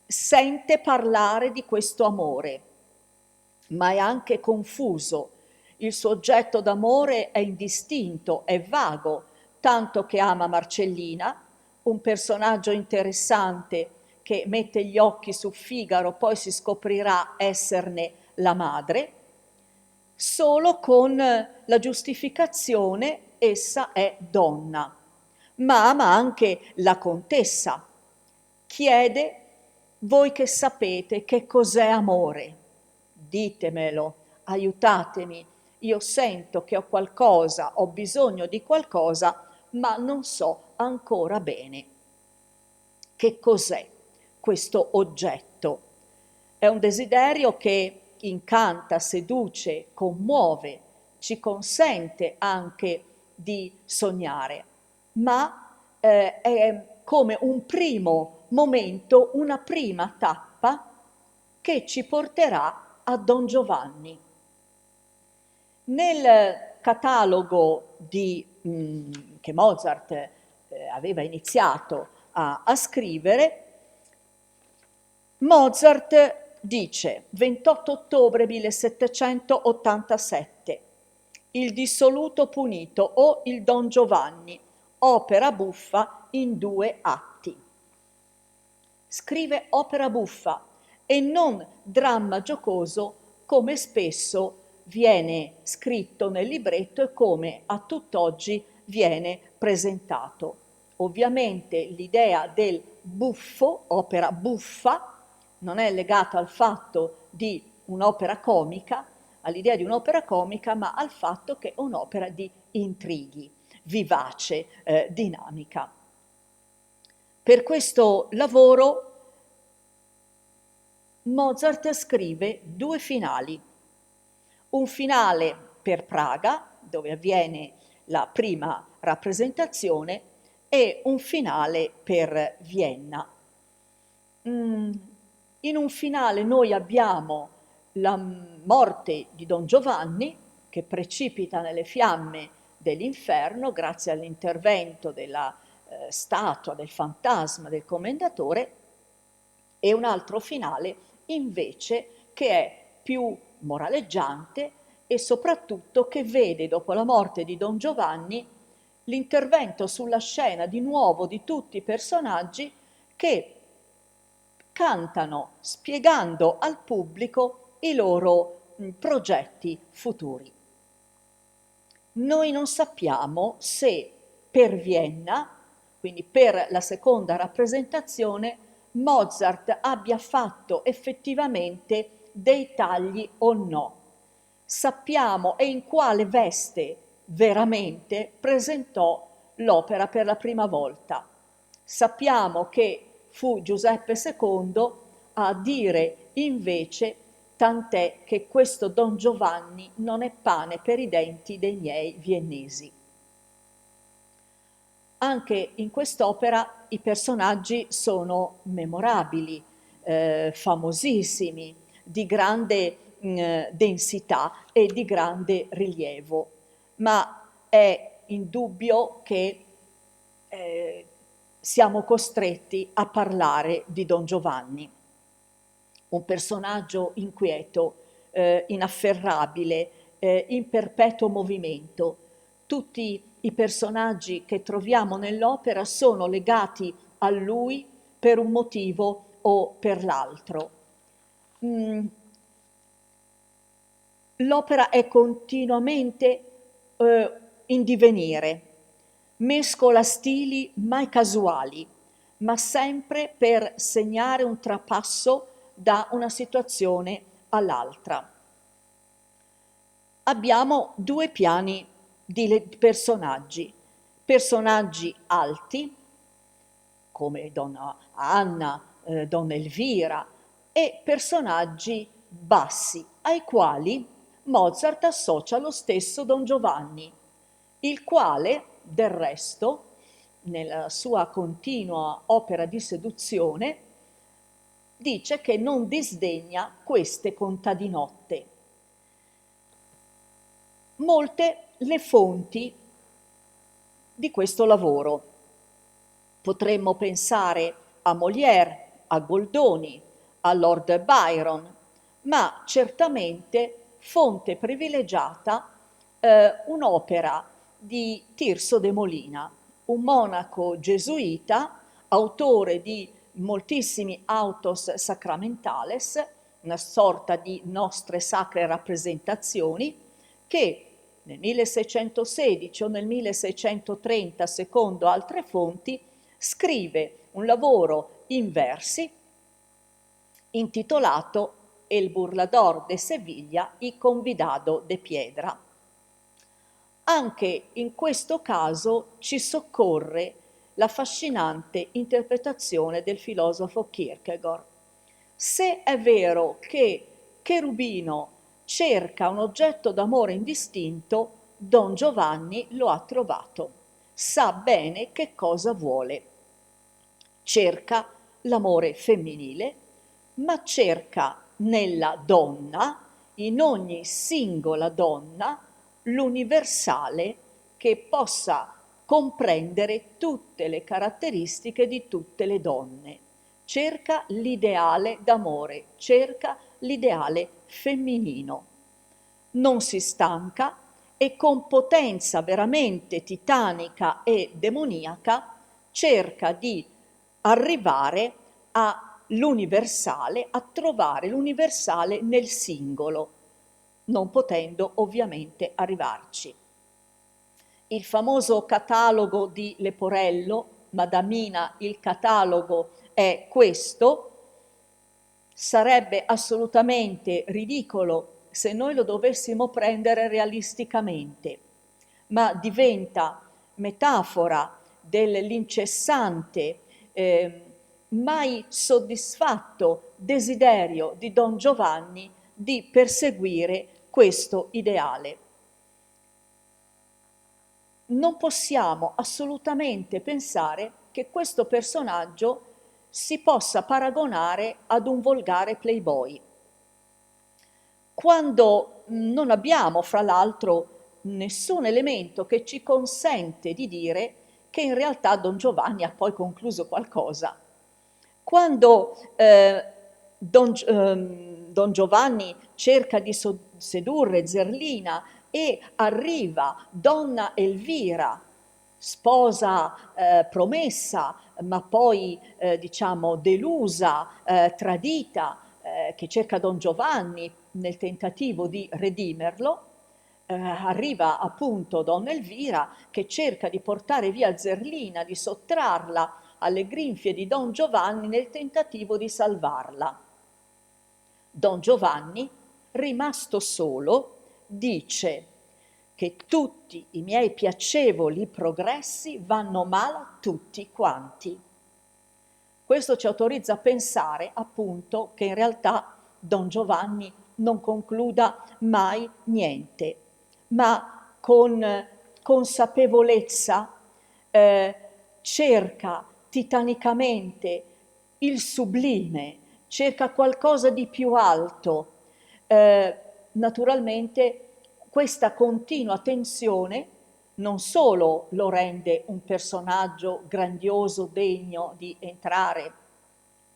sente parlare di questo amore, ma è anche confuso. Il suo oggetto d'amore è indistinto, è vago, tanto che ama Marcellina, un personaggio interessante che mette gli occhi su Figaro, poi si scoprirà esserne la madre. Solo con la giustificazione essa è donna, ma ama anche la contessa. Chiede: voi che sapete che cos'è amore, ditemelo, aiutatemi, io sento che ho qualcosa, ho bisogno di qualcosa, ma non so ancora bene che cos'è questo oggetto. È un desiderio che incanta, seduce, commuove, ci consente anche di sognare, ma è come un primo momento, una prima tappa che ci porterà a Don Giovanni. Nel catalogo che Mozart aveva iniziato a scrivere, Mozart dice 28 ottobre 1787, il dissoluto punito o il Don Giovanni, opera buffa in 2 atti. Scrive opera buffa e non dramma giocoso come spesso viene scritto nel libretto e come a tutt'oggi viene presentato. Ovviamente l'idea del buffo, opera buffa, non è legata al fatto di un'opera comica, all'idea di un'opera comica, ma al fatto che è un'opera di intrighi, vivace, dinamica. Per questo lavoro Mozart scrive 2 finali, un finale per Praga, dove avviene la prima rappresentazione, e un finale per Vienna. Il In un finale noi abbiamo la morte di Don Giovanni, che precipita nelle fiamme dell'inferno grazie all'intervento della statua, del fantasma del commendatore, e un altro finale invece che è più moraleggiante e soprattutto che vede, dopo la morte di Don Giovanni, l'intervento sulla scena di nuovo di tutti i personaggi che cantano spiegando al pubblico i loro progetti futuri. Noi non sappiamo se per Vienna, quindi per la seconda rappresentazione, Mozart abbia fatto effettivamente dei tagli o no. Sappiamo e in quale veste veramente presentò l'opera per la prima volta. Sappiamo che fu Giuseppe II a dire invece: tant'è che questo Don Giovanni non è pane per i denti dei miei viennesi. Anche in quest'opera i personaggi sono memorabili, famosissimi, di grande densità e di grande rilievo, ma è indubbio che siamo costretti a parlare di Don Giovanni, un personaggio inquieto, inafferrabile, in perpetuo movimento. Tutti i personaggi che troviamo nell'opera sono legati a lui per un motivo o per l'altro. L'opera è continuamente in divenire, mescola stili mai casuali, ma sempre per segnare un trapasso da una situazione all'altra. Abbiamo due piani di personaggi alti, come Donna Anna, Donna Elvira, e personaggi bassi, ai quali Mozart associa lo stesso Don Giovanni, il quale, del resto, nella sua continua opera di seduzione, dice che non disdegna queste contadinotte. Molte le fonti di questo lavoro. Potremmo pensare a Molière, a Goldoni, a Lord Byron, ma certamente fonte privilegiata un'opera di Tirso de Molina, un monaco gesuita, autore di moltissimi autos sacramentales, una sorta di nostre sacre rappresentazioni, che nel 1616 o nel 1630, secondo altre fonti, scrive un lavoro in versi intitolato El burlador de Sevilla y convidado de piedra. Anche in questo caso ci soccorre la affascinante interpretazione del filosofo Kierkegaard. Se è vero che Cherubino cerca un oggetto d'amore indistinto, Don Giovanni lo ha trovato. Sa bene che cosa vuole. Cerca l'amore femminile, ma cerca nella donna, in ogni singola donna, l'universale che possa comprendere tutte le caratteristiche di tutte le donne. Cerca l'ideale d'amore, cerca l'ideale femminino. Non si stanca e con potenza veramente titanica e demoniaca cerca di arrivare all'universale, a trovare l'universale nel singolo, non potendo ovviamente arrivarci. Il famoso catalogo di Leporello, Madamina, il catalogo è questo, sarebbe assolutamente ridicolo se noi lo dovessimo prendere realisticamente, ma diventa metafora dell'incessante, mai soddisfatto desiderio di Don Giovanni di perseguire questo ideale. Non possiamo assolutamente pensare che questo personaggio si possa paragonare ad un volgare playboy. Quando non abbiamo, fra l'altro, nessun elemento che ci consente di dire che in realtà Don Giovanni ha poi concluso qualcosa. Quando Don Giovanni cerca di sedurre Zerlina e arriva donna Elvira, sposa promessa, ma poi diciamo delusa, tradita, che cerca Don Giovanni nel tentativo di redimerlo, arriva appunto donna Elvira che cerca di portare via Zerlina, di sottrarla alle grinfie di Don Giovanni nel tentativo di salvarla. Don Giovanni, rimasto solo, dice che tutti i miei piacevoli progressi vanno male tutti quanti. Questo ci autorizza a pensare appunto che in realtà Don Giovanni non concluda mai niente, ma con consapevolezza cerca titanicamente il sublime, cerca qualcosa di più alto. Naturalmente questa continua tensione non solo lo rende un personaggio grandioso, degno di entrare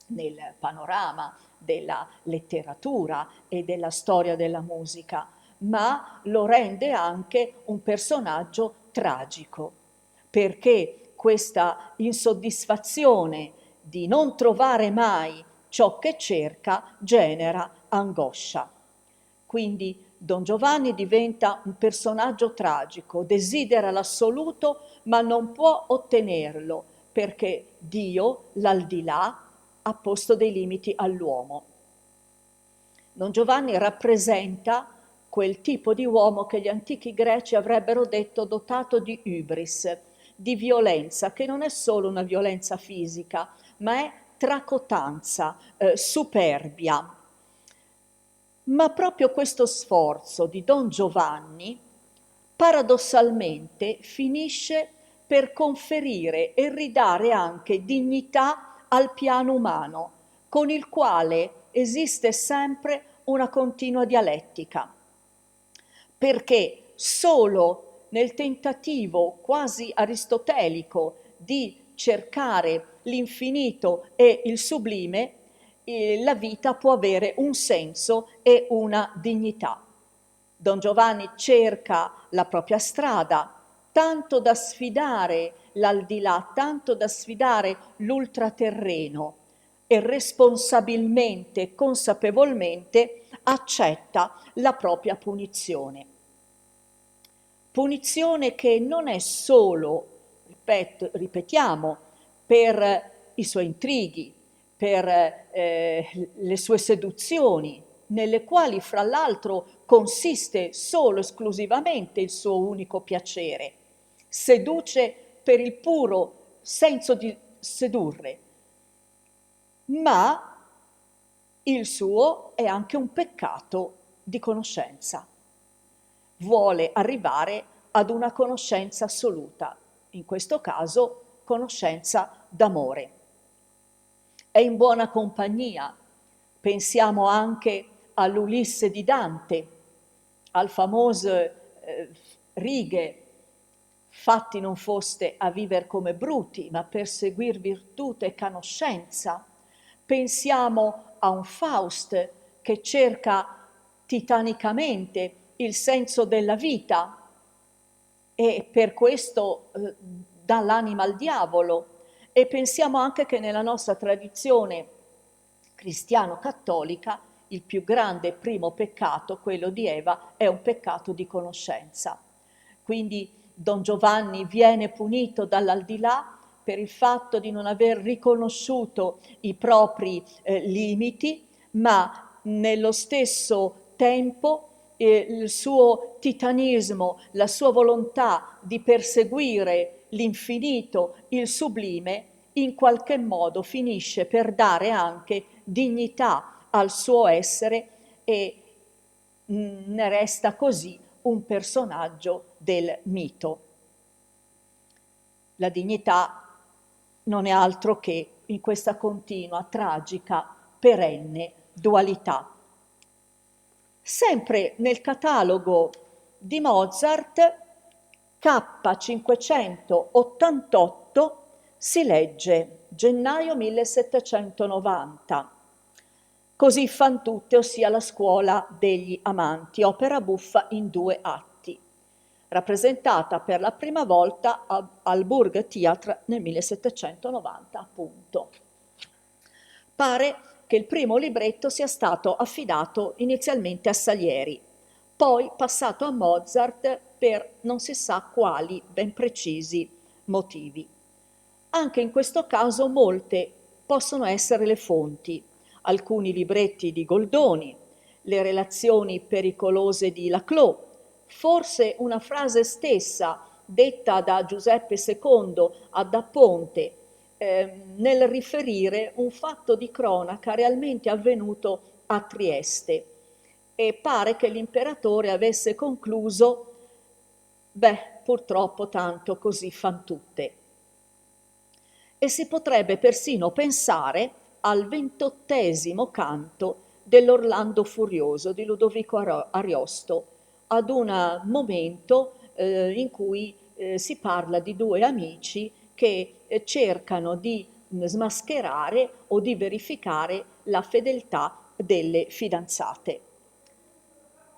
nel panorama della letteratura e della storia della musica, ma lo rende anche un personaggio tragico, perché questa insoddisfazione di non trovare mai ciò che cerca genera angoscia. Quindi Don Giovanni diventa un personaggio tragico, desidera l'assoluto ma non può ottenerlo perché Dio, l'aldilà, ha posto dei limiti all'uomo. Don Giovanni rappresenta quel tipo di uomo che gli antichi greci avrebbero detto dotato di hybris, di violenza, che non è solo una violenza fisica, ma è tracotanza, superbia. Ma proprio questo sforzo di Don Giovanni paradossalmente finisce per conferire e ridare anche dignità al piano umano, con il quale esiste sempre una continua dialettica, perché solo nel tentativo quasi aristotelico di cercare l'infinito e il sublime la vita può avere un senso e una dignità. Don Giovanni cerca la propria strada, tanto da sfidare l'aldilà, tanto da sfidare l'ultraterreno e responsabilmente, consapevolmente accetta la propria punizione. Punizione che non è solo, ripetiamo, per i suoi intrighi, per le sue seduzioni, nelle quali fra l'altro consiste solo esclusivamente il suo unico piacere. Seduce per il puro senso di sedurre, ma il suo è anche un peccato di conoscenza. Vuole arrivare ad una conoscenza assoluta, in questo caso conoscenza d'amore. È in buona compagnia. Pensiamo anche all'Ulisse di Dante, al famoso righe fatti non foste a viver come bruti, ma per seguir virtute e conoscenza. Pensiamo a un Faust che cerca titanicamente il senso della vita e per questo dà l'anima al diavolo. E pensiamo anche che nella nostra tradizione cristiano-cattolica il più grande e primo peccato, quello di Eva, è un peccato di conoscenza. Quindi Don Giovanni viene punito dall'aldilà per il fatto di non aver riconosciuto i propri limiti, ma nello stesso tempo il suo titanismo, la sua volontà di perseguire l'infinito, il sublime, in qualche modo finisce per dare anche dignità al suo essere e ne resta così un personaggio del mito. La dignità non è altro che in questa continua, tragica, perenne dualità. Sempre nel catalogo di Mozart, K588, si legge gennaio 1790. Così fan tutte, ossia la scuola degli amanti, opera buffa in 2 atti, rappresentata per la prima volta al Burgtheater nel 1790, appunto. Pare che il primo libretto sia stato affidato inizialmente a Salieri, poi passato a Mozart per non si sa quali ben precisi motivi. Anche in questo caso molte possono essere le fonti, alcuni libretti di Goldoni, le relazioni pericolose di Laclos, forse una frase stessa detta da Giuseppe II a Da Ponte nel riferire un fatto di cronaca realmente avvenuto a Trieste, e pare che l'imperatore avesse concluso: beh, purtroppo tanto così fan tutte. E si potrebbe persino pensare al 28° canto dell'Orlando Furioso di Ludovico Ariosto, ad un momento in cui si parla di 2 amici che cercano di smascherare o di verificare la fedeltà delle fidanzate.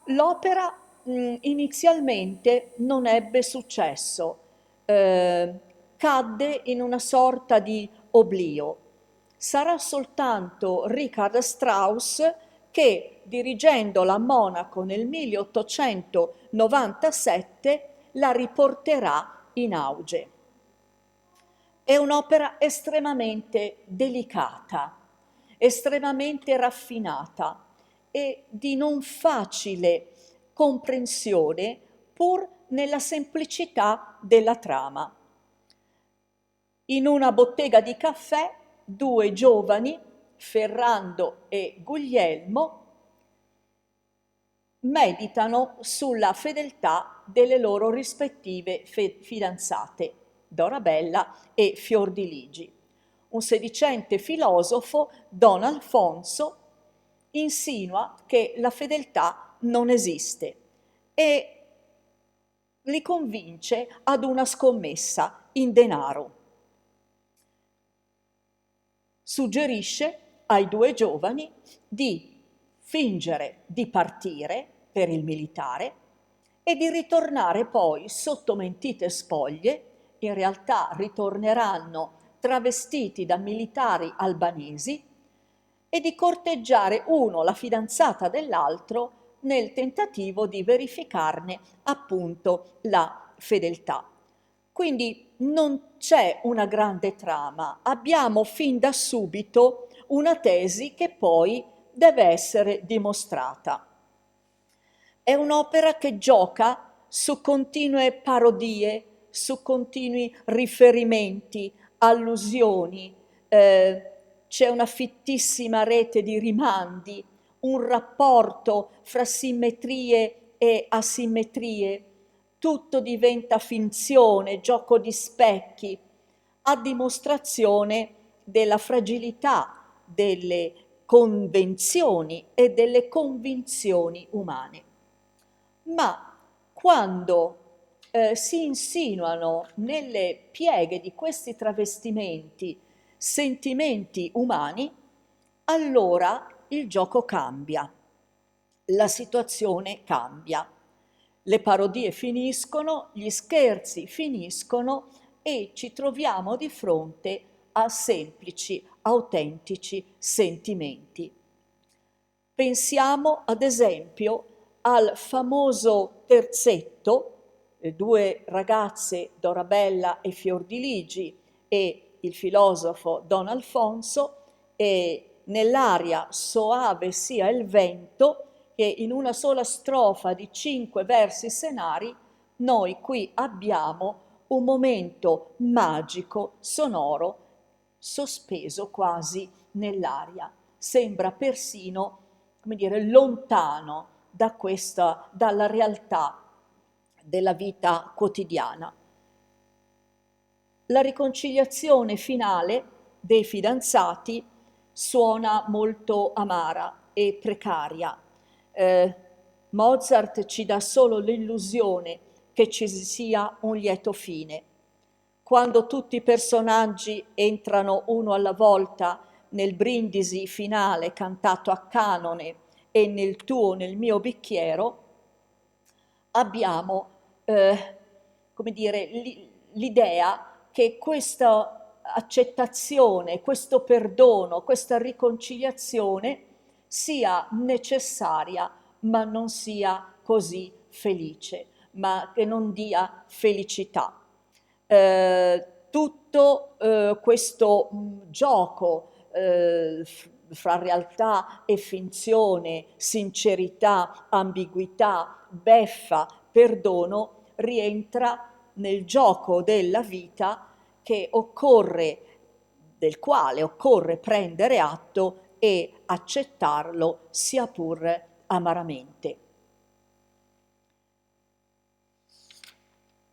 L'opera inizialmente non ebbe successo, cadde in una sorta di oblio. Sarà soltanto Richard Strauss che, dirigendola a Monaco nel 1897, la riporterà in auge. È un'opera estremamente delicata, estremamente raffinata e di non facile comprensione, pur nella semplicità della trama. In una bottega di caffè, 2 giovani, Ferrando e Guglielmo, meditano sulla fedeltà delle loro rispettive fidanzate, Dorabella e Fiordiligi. Un sedicente filosofo, Don Alfonso, insinua che la fedeltà non esiste e li convince ad una scommessa in denaro. Suggerisce ai 2 giovani di fingere di partire per il militare e di ritornare poi sotto mentite spoglie. In realtà ritorneranno travestiti da militari albanesi e di corteggiare uno la fidanzata dell'altro nel tentativo di verificarne appunto la fedeltà. Quindi non c'è una grande trama, abbiamo fin da subito una tesi che poi deve essere dimostrata. È un'opera che gioca su continue parodie, su continui riferimenti, allusioni, c'è una fittissima rete di rimandi, un rapporto fra simmetrie e asimmetrie, tutto diventa finzione, gioco di specchi, a dimostrazione della fragilità delle convenzioni e delle convinzioni umane. Ma quando si insinuano nelle pieghe di questi travestimenti sentimenti umani, allora il gioco cambia, la situazione cambia. Le parodie finiscono, gli scherzi finiscono e ci troviamo di fronte a semplici, autentici sentimenti. Pensiamo ad esempio al famoso terzetto, le 2 ragazze Dorabella e Fiordiligi e il filosofo Don Alfonso, e nell'aria soave sia il vento, che in una sola strofa di 5 versi senari noi qui abbiamo un momento magico, sonoro, sospeso quasi nell'aria. Sembra persino, come dire, lontano dalla realtà della vita quotidiana. La riconciliazione finale dei fidanzati suona molto amara e precaria. Mozart ci dà solo l'illusione che ci sia un lieto fine. Quando tutti i personaggi entrano uno alla volta nel brindisi finale cantato a canone e nel tuo, nel mio bicchiero, abbiamo, come dire, l'idea che questa accettazione, questo perdono, questa riconciliazione sia necessaria, ma non sia così felice, ma che non dia felicità. Tutto questo gioco fra realtà e finzione, sincerità, ambiguità, beffa, perdono, rientra nel gioco della vita del quale occorre prendere atto e accettarlo, sia pur amaramente.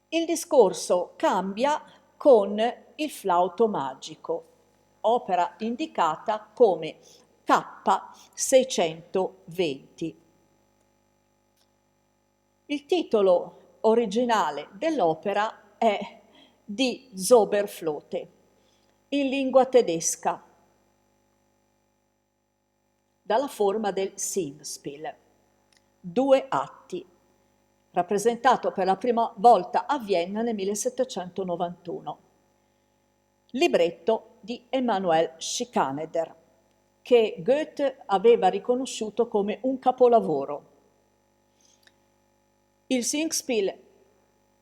Il discorso cambia con il flauto magico, opera indicata come K620. Il titolo originale dell'opera è Die Zauberflöte, in lingua tedesca, dalla forma del Singspiel, 2 atti, rappresentato per la prima volta a Vienna nel 1791. Libretto di Emanuel Schikaneder, che Goethe aveva riconosciuto come un capolavoro. Il Singspiel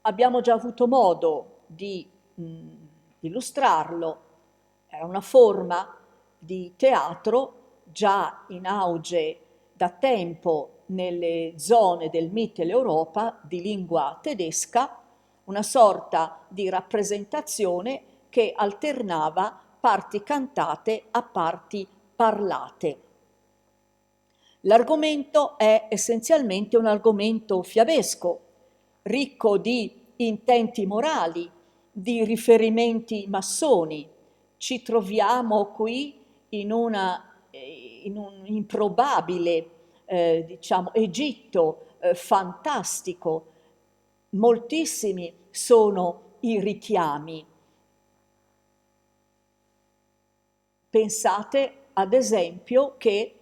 abbiamo già avuto modo di illustrarlo, era una forma di teatro già in auge da tempo nelle zone del Mitteleuropa di lingua tedesca, una sorta di rappresentazione che alternava parti cantate a parti parlate. L'argomento è essenzialmente un argomento fiabesco, ricco di intenti morali, di riferimenti massoni. Ci troviamo qui in un improbabile Egitto fantastico. Moltissimi sono i richiami. Pensate ad esempio che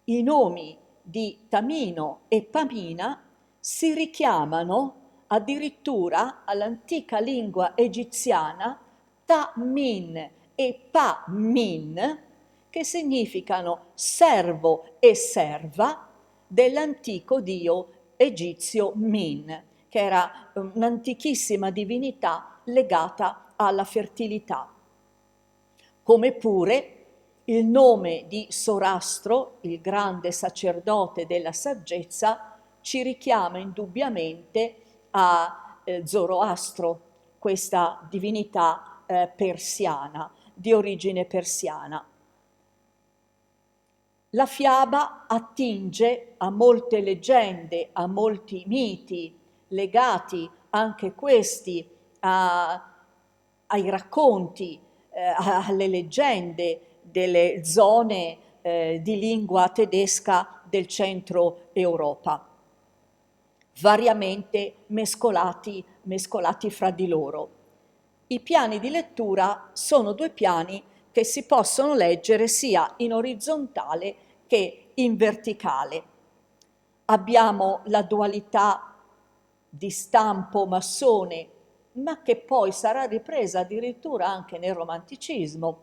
i nomi di Tamino e Pamina si richiamano addirittura all'antica lingua egiziana Ta-min e Pa-min, che significano servo e serva dell'antico dio egizio Min, che era un'antichissima divinità legata alla fertilità. Come pure il nome di Sorastro, il grande sacerdote della saggezza, ci richiama indubbiamente a Zoroastro, questa divinità persiana, di origine persiana. La fiaba attinge a molte leggende, a molti miti, legati anche questi ai racconti, alle leggende delle zone di lingua tedesca del centro Europa, variamente mescolati fra di loro. I piani di lettura sono 2 piani che si possono leggere sia in orizzontale che in verticale. Abbiamo la dualità di stampo massone, ma che poi sarà ripresa addirittura anche nel romanticismo.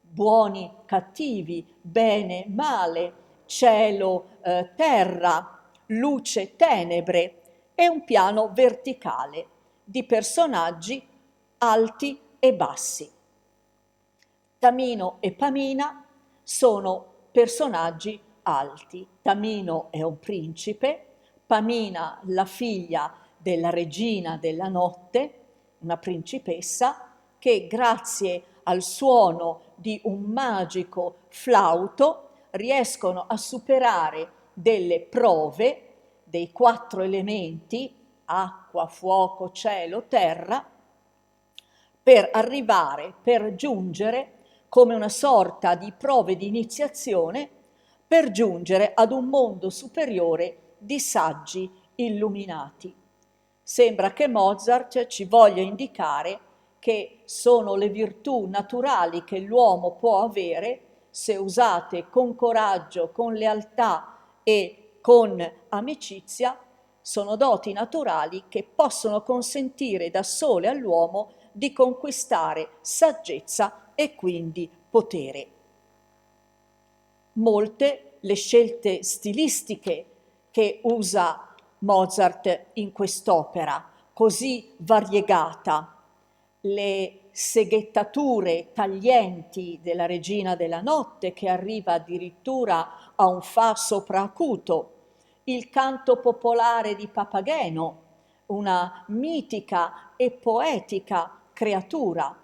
Buoni, cattivi, bene, male, cielo, terra, luce, tenebre, e un piano verticale di personaggi alti e bassi. Tamino e Pamina sono personaggi alti. Tamino è un principe, Pamina la figlia della regina della notte, una principessa, che grazie al suono di un magico flauto riescono a superare delle prove dei 4 elementi, acqua, fuoco, cielo, terra, per arrivare, per giungere, come una sorta di prove di iniziazione, per giungere ad un mondo superiore di saggi illuminati. Sembra che Mozart ci voglia indicare che sono le virtù naturali che l'uomo può avere se usate con coraggio, con lealtà e con amicizia, sono doti naturali che possono consentire da sole all'uomo di conquistare saggezza e quindi potere. Molte le scelte stilistiche che usa Mozart in quest'opera, così variegata, le seghettature taglienti della Regina della Notte, che arriva addirittura a un fa sopraacuto, il canto popolare di Papageno, una mitica e poetica creatura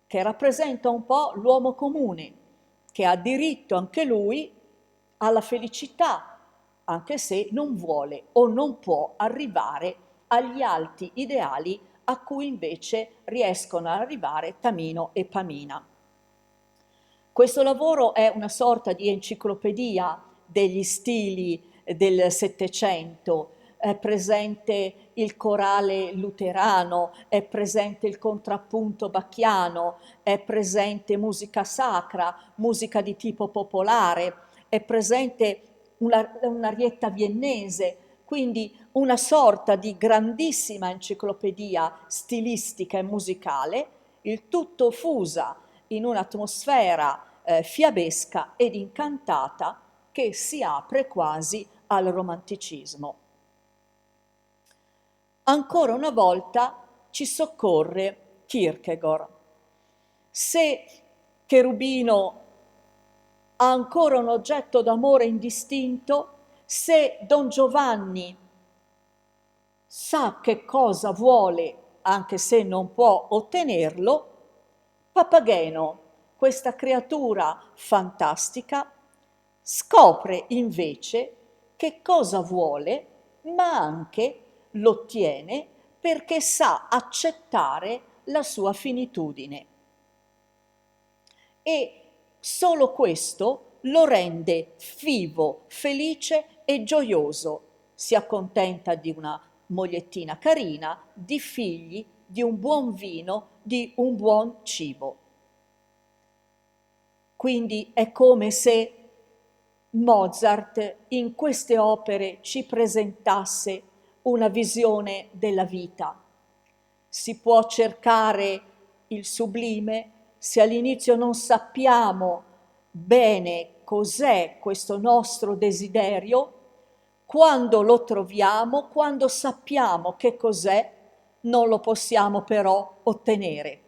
che rappresenta un po' l'uomo comune, che ha diritto anche lui alla felicità, anche se non vuole o non può arrivare agli alti ideali a cui invece riescono ad arrivare Tamino e Pamina. Questo lavoro è una sorta di enciclopedia degli stili del Settecento. È presente il corale luterano, è presente il contrappunto bacchiano, è presente musica sacra, musica di tipo popolare, è presente un'arietta viennese, quindi una sorta di grandissima enciclopedia stilistica e musicale, il tutto fusa in un'atmosfera fiabesca ed incantata che si apre quasi al romanticismo. Ancora una volta ci soccorre Kierkegaard. Se Cherubino ha ancora un oggetto d'amore indistinto, se Don Giovanni sa che cosa vuole, anche se non può ottenerlo, Papageno, questa creatura fantastica, scopre invece che cosa vuole, ma anche l'ottiene perché sa accettare la sua finitudine. E solo questo lo rende vivo, felice e gioioso. Si accontenta di una mogliettina carina, di figli, di un buon vino, di un buon cibo. Quindi è come se Mozart in queste opere ci presentasse una visione della vita. Si può cercare il sublime se all'inizio non sappiamo bene cos'è questo nostro desiderio. Quando lo troviamo, quando sappiamo che cos'è, non lo possiamo però ottenere,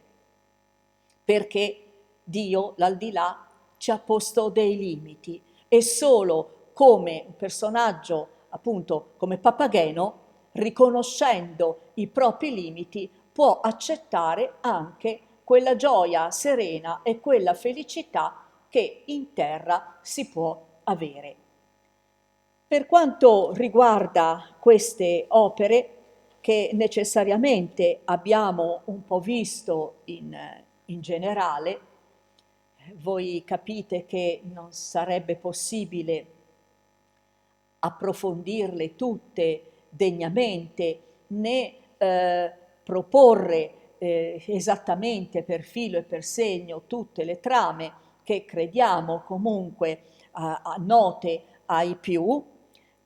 perché Dio, l'aldilà, ci ha posto dei limiti e solo come un personaggio, appunto come Papageno, riconoscendo i propri limiti, può accettare anche quella gioia serena e quella felicità che in terra si può avere. Per quanto riguarda queste opere, che necessariamente abbiamo un po' visto in generale, voi capite che non sarebbe possibile approfondirle tutte degnamente, né proporre esattamente per filo e per segno tutte le trame che crediamo comunque note ai più.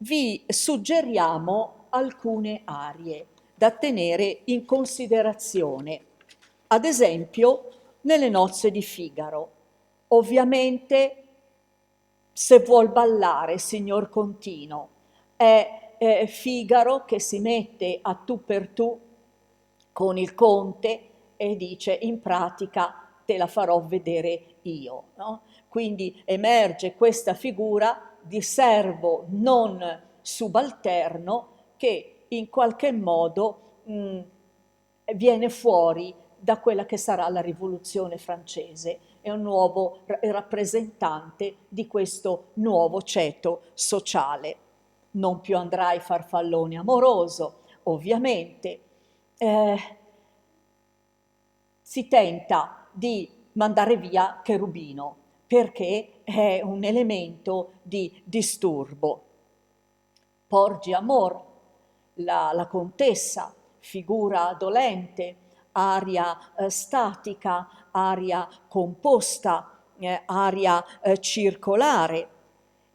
Vi suggeriamo alcune arie da tenere in considerazione. Ad esempio, nelle nozze di Figaro. Ovviamente, se vuol ballare, signor Contino, è Figaro che si mette a tu per tu con il conte e dice in pratica te la farò vedere io, no? Quindi emerge questa figura di servo non subalterno che in qualche modo viene fuori da quella che sarà la rivoluzione francese. È un nuovo rappresentante di questo nuovo ceto sociale. Non più andrai farfallone amoroso, ovviamente. si tenta di mandare via Cherubino perché è un elemento di disturbo. Porgi Amor, la contessa, figura dolente, aria statica, aria composta, aria circolare.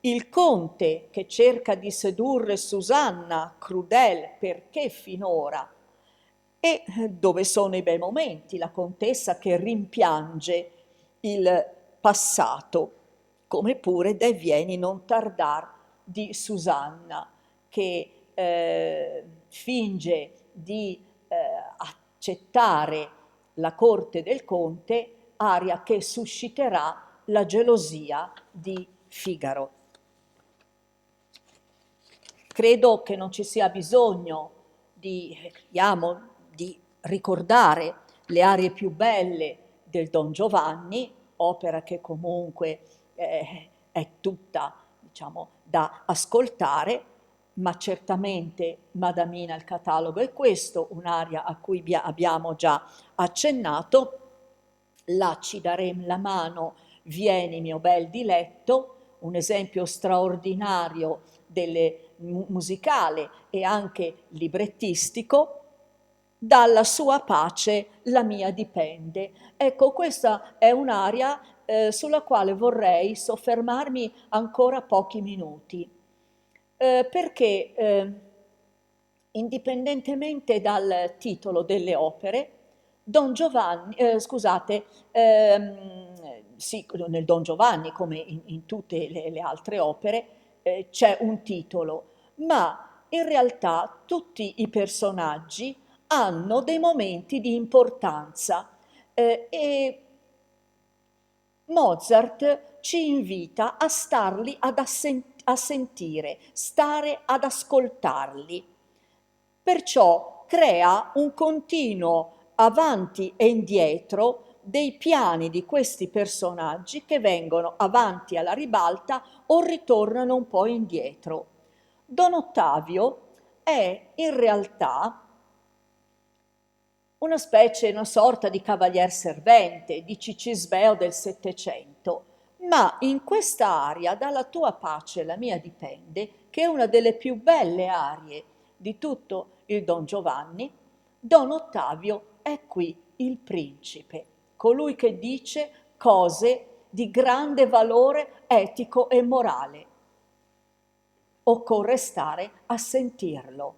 Il conte che cerca di sedurre Susanna, crudel, perché finora? E dove sono i bei momenti? La contessa che rimpiange il passato, come pure De vieni non tardar di Susanna, che finge di accettare la corte del conte, aria che susciterà la gelosia di Figaro. Credo che non ci sia bisogno di ricordare le arie più belle del Don Giovanni, opera che comunque è tutta, diciamo, da ascoltare, ma certamente Madamina il catalogo è questo, un'aria a cui abbiamo già accennato. Là ci darem la mano, vieni mio bel diletto, un esempio straordinario musicale e anche librettistico. Dalla sua pace la mia dipende. Ecco, questa è un'aria sulla quale vorrei soffermarmi ancora pochi minuti, perché indipendentemente dal titolo delle opere, Don Giovanni, scusate, sì, nel Don Giovanni, come in tutte le altre opere, c'è un titolo, ma in realtà tutti i personaggi hanno dei momenti di importanza e Mozart ci invita a starli a sentire, stare ad ascoltarli. Perciò crea un continuo avanti e indietro dei piani di questi personaggi che vengono avanti alla ribalta o ritornano un po' indietro. Don Ottavio è in realtà una sorta di cavalier servente, di Cicisbeo del Settecento, ma in questa aria, dalla tua pace la mia dipende, che è una delle più belle arie di tutto il Don Giovanni, Don Ottavio è qui il principe, colui che dice cose di grande valore etico e morale. Occorre stare a sentirlo.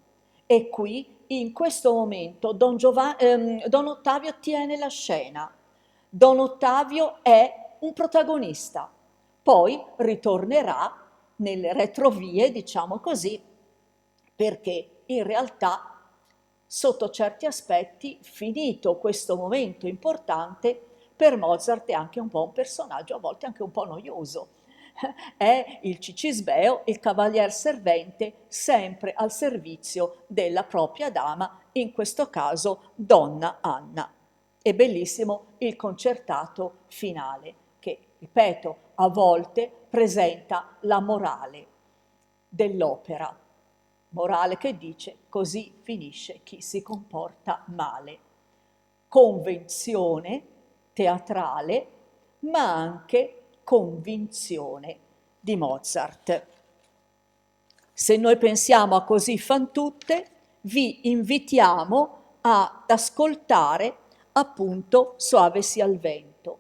E qui, in questo momento, Don Ottavio tiene la scena. Don Ottavio è un protagonista. Poi ritornerà nelle retrovie, diciamo così, perché in realtà, sotto certi aspetti, finito questo momento importante, per Mozart è anche un po' un personaggio, a volte anche un po' noioso. È il Cicisbeo, il cavalier servente, sempre al servizio della propria dama, in questo caso Donna Anna. È bellissimo il concertato finale, che, ripeto, a volte presenta la morale dell'opera. Morale che dice: così finisce chi si comporta male. Convenzione teatrale, ma anche convinzione di Mozart. Se noi pensiamo a Così fan tutte, vi invitiamo ad ascoltare appunto Soave sia il vento.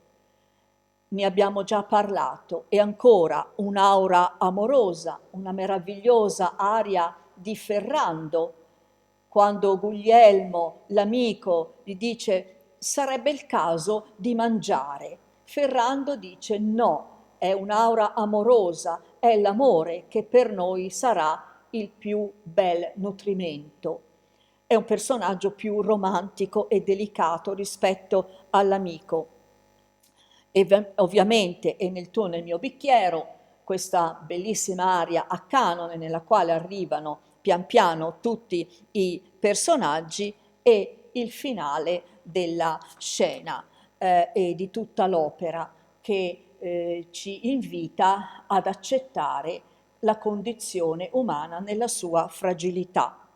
Ne abbiamo già parlato, e ancora un'aura amorosa, una meravigliosa aria di Ferrando, quando Guglielmo, l'amico, gli dice sarebbe il caso di mangiare. Ferrando dice no, è un'aura amorosa, è l'amore che per noi sarà il più bel nutrimento. È un personaggio più romantico e delicato rispetto all'amico. E ovviamente è nel tuo nel mio bicchiero, questa bellissima aria a canone nella quale arrivano pian piano tutti i personaggi e il finale della scena e di tutta l'opera che ci invita ad accettare la condizione umana nella sua fragilità.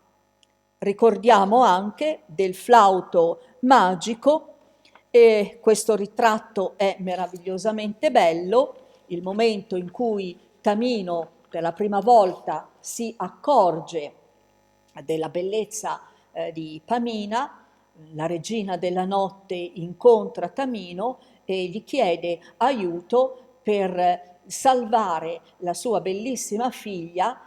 Ricordiamo anche del flauto magico E questo ritratto è meravigliosamente bello, il momento in cui Tamino per la prima volta si accorge della bellezza di Pamina, la regina della notte incontra Tamino e gli chiede aiuto per salvare la sua bellissima figlia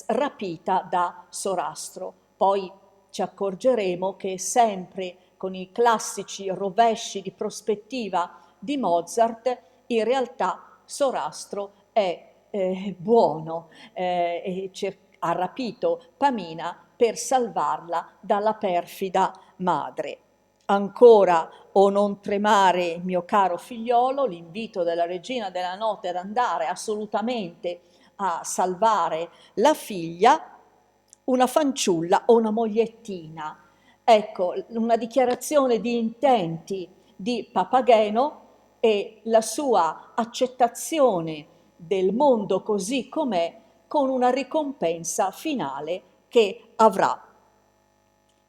rapita da Sorastro. Poi ci accorgeremo che sempre con i classici rovesci di prospettiva di Mozart, in realtà Sorastro è buono e ha rapito Pamina per salvarla dalla perfida madre. Ancora, o non tremare, mio caro figliolo, l'invito della regina della notte ad andare assolutamente a salvare la figlia, una fanciulla o una mogliettina. Ecco, una dichiarazione di intenti di Papageno e la sua accettazione del mondo così com'è, con una ricompensa finale che avrà.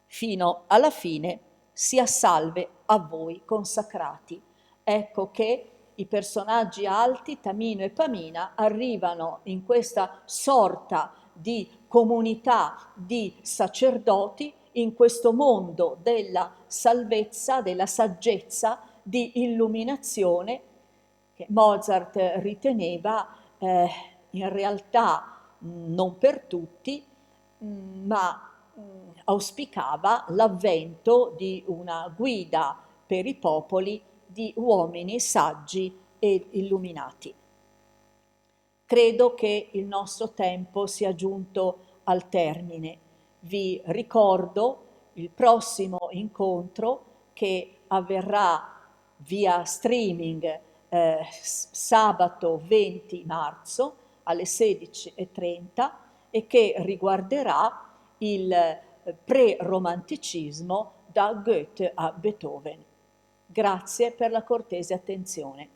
Fino alla fine, sia salve a voi consacrati. Ecco che i personaggi alti, Tamino e Pamina, arrivano in questa sorta di comunità di sacerdoti, in questo mondo della salvezza, della saggezza, di illuminazione, che Mozart riteneva in realtà non per tutti, ma auspicava l'avvento di una guida per i popoli di uomini saggi e illuminati. Credo che il nostro tempo sia giunto al termine. Vi ricordo il prossimo incontro che avverrà via streaming sabato 20 marzo alle 16:30 e che riguarderà il pre-romanticismo da Goethe a Beethoven. Grazie per la cortese attenzione.